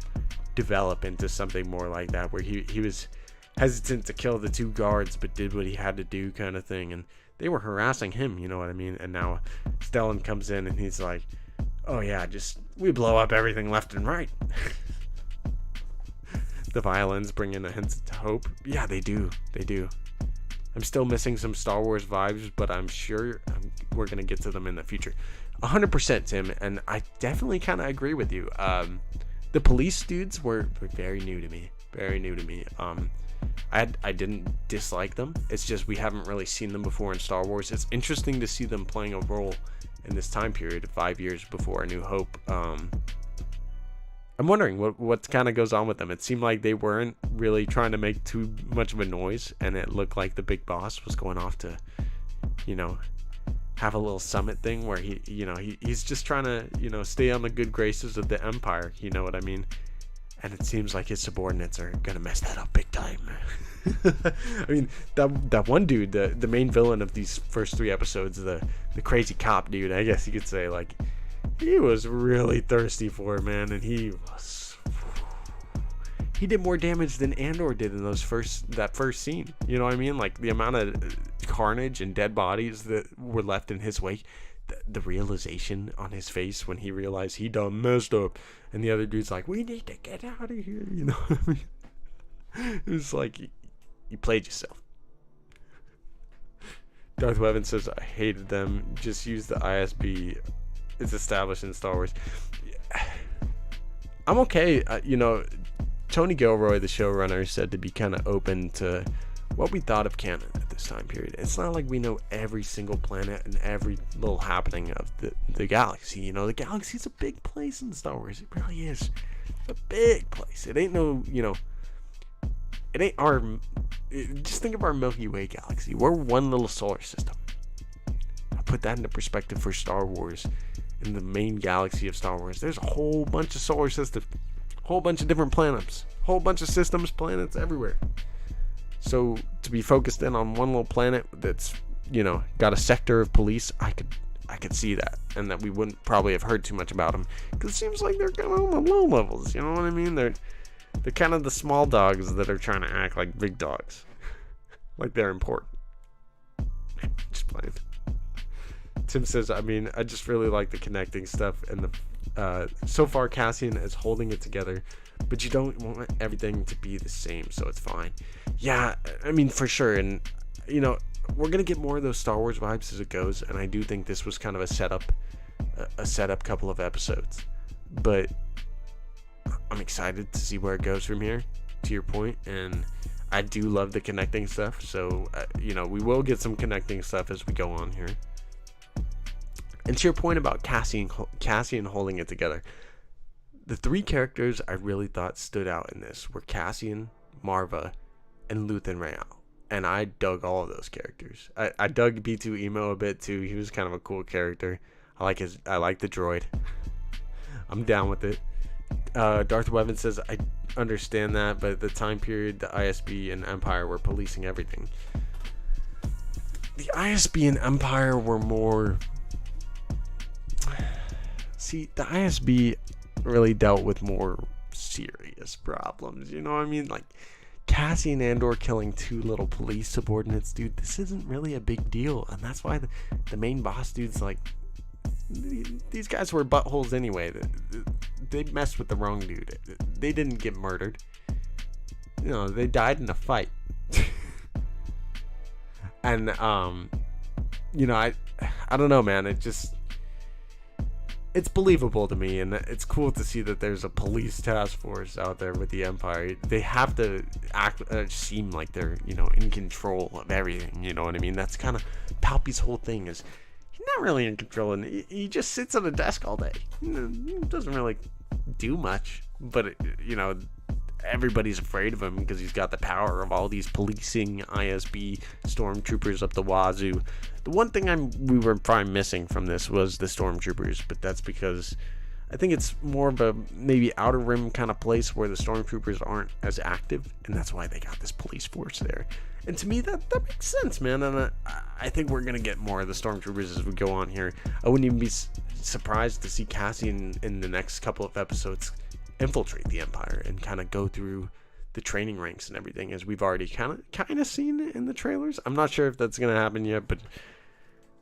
develop into something more like that, where he was hesitant to kill the 2 guards, but did what he had to do, kind of thing. And they were harassing him, you know what I mean? And now Stellan comes in and he's like, oh yeah, we blow up everything left and right. The violins bring in a hint to hope. Yeah, they do. I'm still missing some Star Wars vibes, but I'm sure we're going to get to them in the future. 100%, Tim, and I definitely kind of agree with you. The police dudes were very new to me. I didn't dislike them. It's just we haven't really seen them before in Star Wars. It's interesting to see them playing a role in this time period, 5 years before A New Hope. I'm wondering what kind of goes on with them. It seemed like they weren't really trying to make too much of a noise, and it looked like the big boss was going off to, have a little summit thing where he's just trying to, stay on the good graces of the Empire, you know what I mean? And it seems like his subordinates are gonna mess that up big time. I mean, that one dude, the main villain of these first 3 episodes, the crazy cop dude, I guess you could say, like, he was really thirsty for it, man, and he did more damage than Andor did in that first scene. You know what I mean? Like, the amount of carnage and dead bodies that were left in his wake, the realization on his face when he realized he done messed up, and the other dude's like, we need to get out of here, you know what I mean? It was like, you played yourself. Darth Weavin says, I hated them, just use the ISB. It's established in Star Wars. I'm okay. Tony Gilroy, the showrunner, said to be kind of open to what we thought of canon at this time period. It's not like we know every single planet and every little happening of the galaxy. The galaxy's a big place in Star Wars. It really is. It's a big place. It ain't no, it ain't our... Just think of our Milky Way galaxy. We're one little solar system. I'll put that into perspective for Star Wars. In the main galaxy of Star Wars, there's a whole bunch of solar systems, whole bunch of different planets, whole bunch of systems, planets everywhere. So to be focused in on one little planet that's, got a sector of police, I could see that, and that we wouldn't probably have heard too much about them, because it seems like they're kind of on the low levels. You know what I mean? They're kind of the small dogs that are trying to act like big dogs, like they're important. Just playing. Tim says, I just really like the connecting stuff, and so far Cassian is holding it together, but you don't want everything to be the same, so it's fine. Yeah, for sure. And we're gonna get more of those Star Wars vibes as it goes, and I do think this was kind of a setup couple of episodes, but I'm excited to see where it goes from here, to your point. And I do love the connecting stuff, so we will get some connecting stuff as we go on here. And to your point about Cassian holding it together, the three characters I really thought stood out in this were Cassian, Marva, and Luthen Rael. And I dug all of those characters. I dug B2 Emo a bit too. He was kind of a cool character. I like the droid. I'm down with it. Darth Weapon says, I understand that, but at the time period, the ISB and Empire were policing everything. The ISB and Empire were more... See, the ISB really dealt with more serious problems. You know what I mean? Like, Cassian Andor killing two little police subordinates, dude, this isn't really a big deal. And that's why the main boss dude's like, these guys were buttholes anyway. They messed with the wrong dude. They didn't get murdered. They died in a fight. And, I don't know, man. It's believable to me, and it's cool to see that there's a police task force out there with the Empire. They have to seem like they're, in control of everything. You know what I mean? That's kind of Palpy's whole thing, is he's not really in control, and he just sits at a desk all day. He doesn't really do much, but everybody's afraid of him because he's got the power of all these policing ISB stormtroopers up the wazoo. The one thing we were probably missing from this was the stormtroopers, but that's because I think it's more of a maybe outer rim kind of place where the stormtroopers aren't as active, and that's why they got this police force there. And to me, that makes sense, man. And I think we're gonna get more of the stormtroopers as we go on here. I wouldn't even be surprised to see Cassian in the next couple of episodes infiltrate the Empire and kind of go through the training ranks and everything, as we've already kind of seen in the trailers. I'm not sure if that's gonna happen yet, but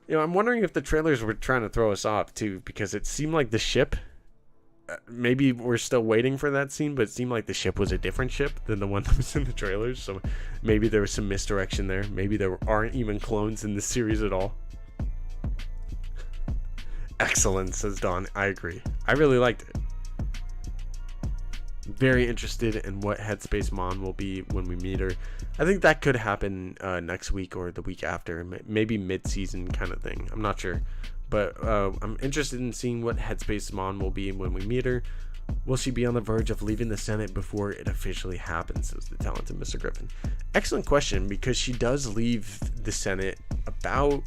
I'm wondering if the trailers were trying to throw us off too, because it seemed like the ship, maybe we're still waiting for that scene, but it seemed like the ship was a different ship than the one that was in the trailers. So maybe there was some misdirection there. Maybe there aren't even clones in this series at all. Excellent, says Don. I agree. I really liked it. Very interested in what Headspace Mon will be when we meet her. I think that could happen next week or the week after, maybe mid-season kind of thing. I'm not sure, but I'm interested in seeing what Headspace Mon will be when we meet her. Will she be on the verge of leaving the Senate before it officially happens, says the talented Mr. Griffin. Excellent question, because she does leave the Senate about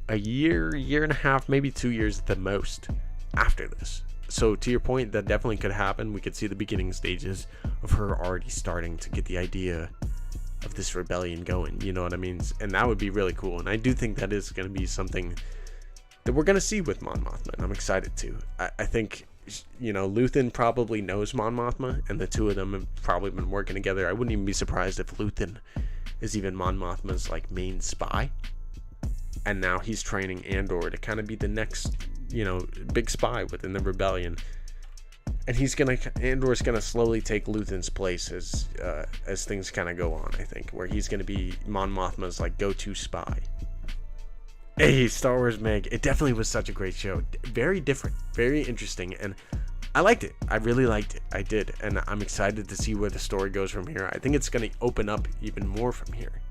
a year and a half, maybe 2 years at the most after this. So to your point, that definitely could happen. We could see the beginning stages of her already starting to get the idea of this rebellion going, you know what I mean? And that would be really cool. And I do think that is going to be something that we're going to see with Mon Mothma, and I'm excited to. I think, Luthen probably knows Mon Mothma, and the two of them have probably been working together. I wouldn't even be surprised if Luthen is even Mon Mothma's main spy. And now he's training Andor to kind of be the next, big spy within the rebellion. And Andor's gonna slowly take Luthen's place as things kind of go on, I think, where he's gonna be Mon Mothma's go-to spy. Hey, Star Wars Meg, it definitely was such a great show. Very different, very interesting, and I liked it. I really liked it. I did, and I'm excited to see where the story goes from here. I think it's gonna open up even more from here,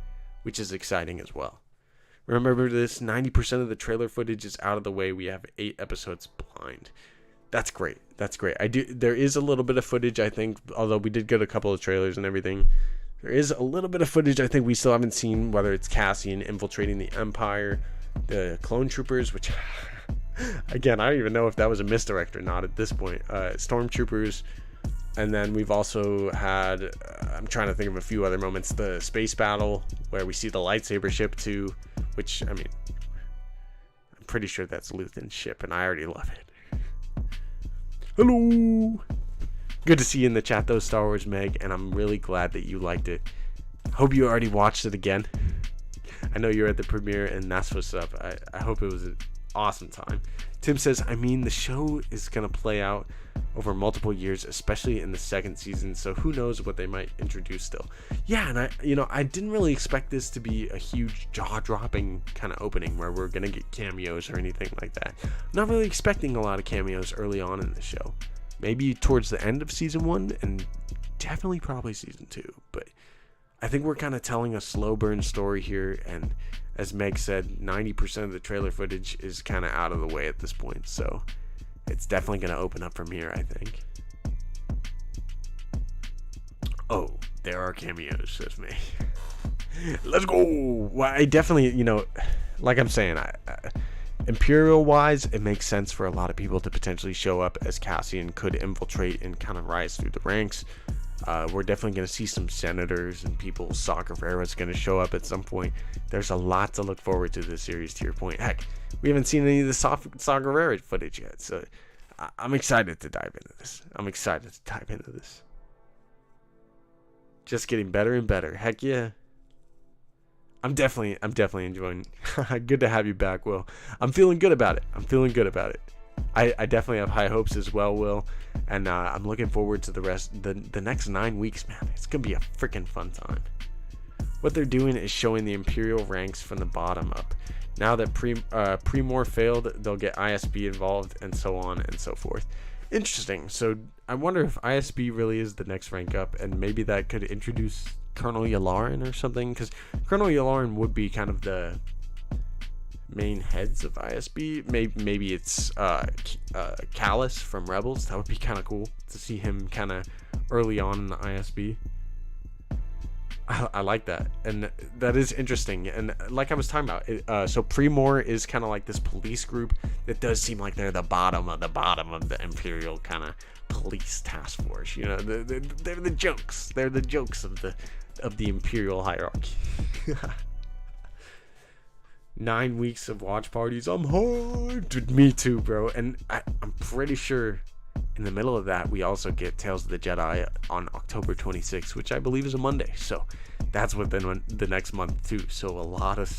which is exciting as well. Remember this, 90% of the trailer footage is out of the way. We have 8 episodes behind. That's great. That's great. There is a little bit of footage, I think, although we did get a couple of trailers and everything. There is a little bit of footage I think we still haven't seen, whether it's Cassian infiltrating the Empire, the clone troopers, which, again, I don't even know if that was a misdirect or not at this point. Stormtroopers, And then we've also had, I'm trying to think of a few other moments, the space battle where we see the lightsaber ship too, which, I mean, I'm pretty sure that's Luthen's ship, and I already love it. Hello! Good to see you in the chat though, Star Wars Meg, and I'm really glad that you liked it. Hope you already watched it again. I know you're at the premiere, and that's what's up. I hope it was an awesome time. Tim says, I mean, the show is going to play out over multiple years, especially in the second season, so who knows what they might introduce still. Yeah, and I didn't really expect this to be a huge jaw-dropping kind of opening where we're going to get cameos or anything like that. I'm not really expecting a lot of cameos early on in the show. Maybe towards the end of season 1, and definitely probably season 2, but I think we're kind of telling a slow burn story here, and as Meg said, 90% of the trailer footage is kind of out of the way at this point, so it's definitely going to open up from here, I think. Oh, there are cameos, says me. Let's go! Well, I definitely, like I'm saying, Imperial-wise, it makes sense for a lot of people to potentially show up, as Cassian could infiltrate and kind of rise through the ranks. We're definitely going to see some senators and people. Saw Gerrera's going to show up at some point. There's a lot to look forward to this series, to your point. Heck, we haven't seen any of the Saw Gerrera footage yet, so I'm excited to dive into this. Just getting better and better. Heck yeah. I'm definitely enjoying. Good to have you back, Will. I'm feeling good about it. I definitely have high hopes as well, Will, and I'm looking forward to the next 9 weeks, man. It's gonna be a freaking fun time. What they're doing is showing the Imperial ranks from the bottom up. Now that Pre-Mor failed, they'll get ISB involved, and so on and so forth. Interesting. So I wonder if ISB really is the next rank up, and maybe that could introduce Colonel Yularen or something, because Colonel Yularen would be kind of the main heads of ISB. Maybe it's Callus from Rebels. That would be kind of cool to see him kind of early on in the ISB. I like that, and that is interesting. And like I was talking about, so Pre-Mor is kind of like this police group that does seem like they're the bottom of the Imperial kind of police task force. They're the jokes. They're the jokes of the Imperial hierarchy. 9 weeks of watch parties. I'm hyped. Me too, bro. And I'm pretty sure in the middle of that, we also get Tales of the Jedi on October 26th, which I believe is a Monday. So that's within the next month too. So a lot of,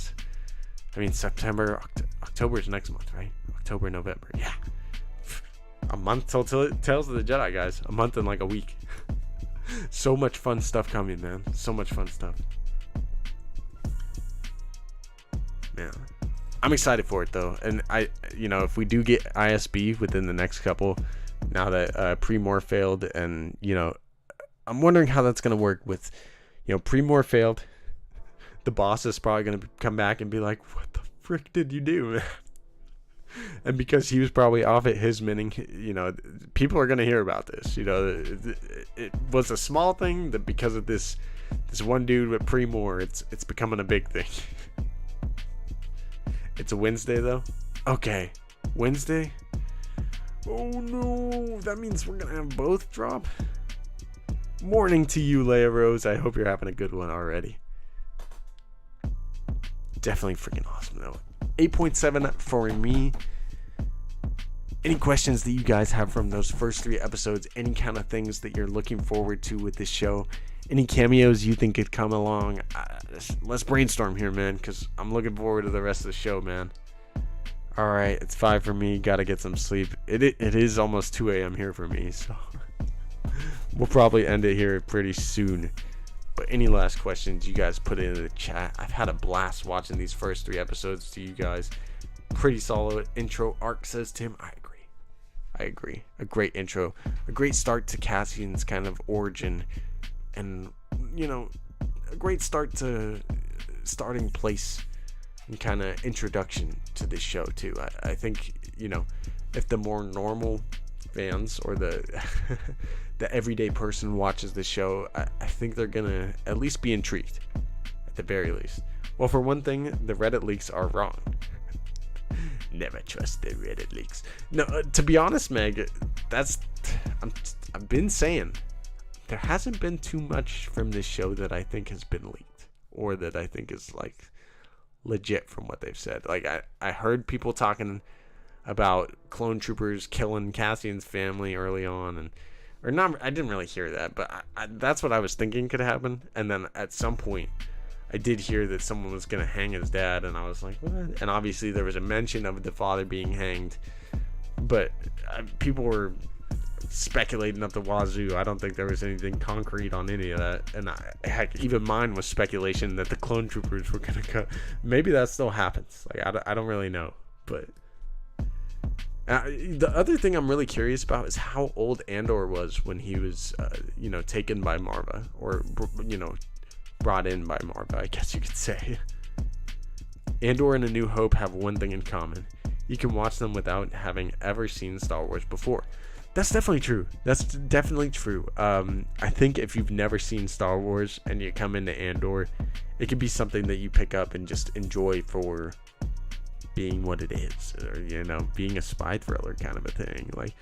September, October is next month, right? October, November. Yeah. A month till Tales of the Jedi, guys. A month and like a week. So much fun stuff coming, man. So much fun stuff. Man, I'm excited for it though, and if we do get ISB within the next couple, now that Pre-Mor failed, and I'm wondering how that's gonna work with, Pre-Mor failed, the boss is probably gonna come back and be like, what the frick did you do, man? And because he was probably off at his minning, people are gonna hear about this. It was a small thing that because of this one dude with Pre-Mor, it's becoming a big thing. It's a Wednesday though. Okay, Wednesday. Oh no, that means we're gonna have both drop. Morning to you, Leia Rose. I hope you're having a good one already. Definitely freaking awesome though. 8.7 for me. Any questions that you guys have from those first 3 episodes? Any kind of things that you're looking forward to with this show? Any cameos you think could come along? Let's brainstorm here, man, because I'm looking forward to the rest of the show, man. All right, it's 5 for me. Gotta get some sleep. It is almost 2 a.m. here for me, so we'll probably end it here pretty soon. But any last questions, you guys put it in the chat. I've had a blast watching these first 3 episodes to you guys. Pretty solid intro arc, says Tim. I agree. A great intro. A great start to Cassian's kind of origin. And, a great start to starting place and kind of introduction to this show, too. I think, if the more normal fans or the the everyday person watches the show, I think they're going to at least be intrigued, at the very least. Well, for one thing, the Reddit leaks are wrong. Never trust the Reddit leaks. No, to be honest, Meg, I've been saying there hasn't been too much from this show that I think has been leaked or that I think is like legit from what they've said. Like I heard people talking about clone troopers killing Cassian's family early on, and or not. I didn't really hear that, but that's what I was thinking could happen. And then at some point, I did hear that someone was gonna hang his dad, and I was like, what? And obviously there was a mention of the father being hanged, but people were speculating up the wazoo. I don't think there was anything concrete on any of that, and heck, even mine was speculation that the clone troopers were gonna go. Maybe that still happens. Like I don't really know, but the other thing I'm really curious about is how old Andor was when he was taken by Marva, or brought in by Marva, I guess you could say. Andor and A New Hope have one thing in common: you can watch them without having ever seen Star Wars before. That's definitely true. I think if you've never seen Star Wars and you come into Andor, it could be something that you pick up and just enjoy for being what it is, or being a spy thriller kind of a thing. Like,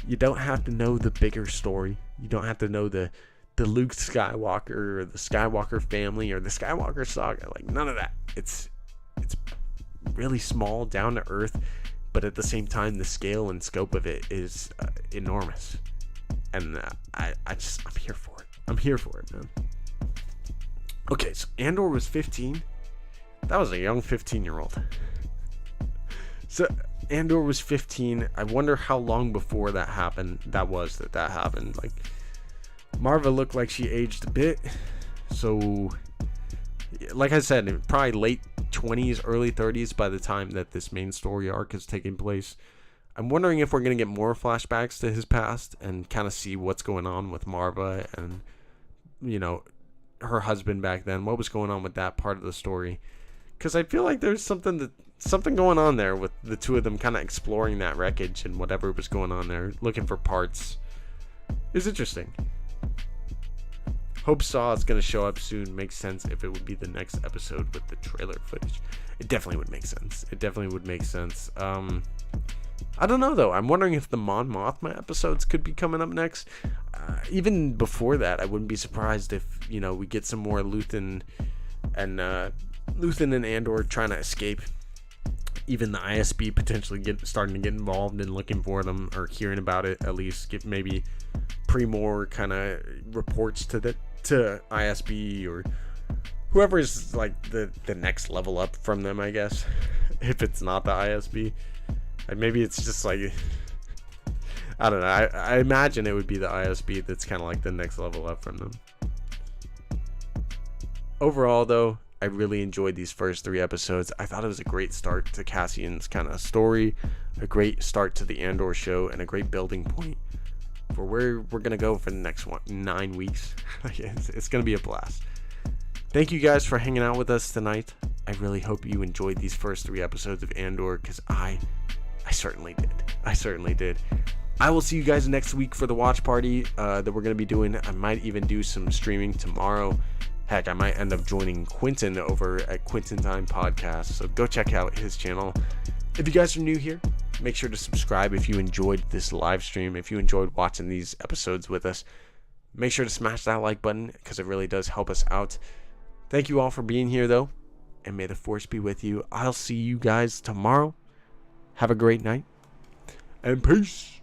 you don't have to know the bigger story. You don't have to know the Luke Skywalker or the Skywalker family or the Skywalker saga. Like, none of that. It's really small, down to earth, but at the same time, the scale and scope of it is enormous. And I'm here for it. I'm here for it, man. Okay, so Andor was 15. That was a young 15-year-old. So Andor was 15. I wonder how long before that happened that happened. Like, Marva looked like she aged a bit. So, like I said, probably late 20s, early 30s by the time that this main story arc is taking place. I'm wondering if we're going to get more flashbacks to his past and kind of see what's going on with Marva and, her husband back then. What was going on with that part of the story? Because I feel like there's something going on there with the two of them kind of exploring that wreckage and whatever was going on there, looking for parts. It's interesting. Hope Saw is going to show up soon. Makes sense if it would be the next episode with the trailer footage. It definitely would make sense. I don't know, though. I'm wondering if the Mon Mothma episodes could be coming up next. Even before that, I wouldn't be surprised if, we get some more Luthen and Andor trying to escape. Even the ISB potentially starting to get involved and looking for them, or hearing about it at least. Get maybe pre-more kind of reports to ISB or whoever is like the next level up from them, I guess. If it's not the ISB, and maybe it's just like, I don't know. I imagine it would be the ISB that's kind of like the next level up from them. Overall, though, I really enjoyed these first 3 episodes. I thought it was a great start to Cassian's kind of story, a great start to the Andor show, and a great building point for where we're going to go for the next 9 weeks. It's going to be a blast. Thank you guys for hanging out with us tonight. I really hope you enjoyed these first 3 episodes of Andor, because I certainly did. I will see you guys next week for the watch party that we're going to be doing. I might even do some streaming tomorrow. Heck, I might end up joining Quentin over at Quentin Time Podcast, so go check out his channel. If you guys are new here, make sure to subscribe if you enjoyed this live stream. If you enjoyed watching these episodes with us, make sure to smash that like button, because it really does help us out. Thank you all for being here, though, and may the Force be with you. I'll see you guys tomorrow. Have a great night, and peace.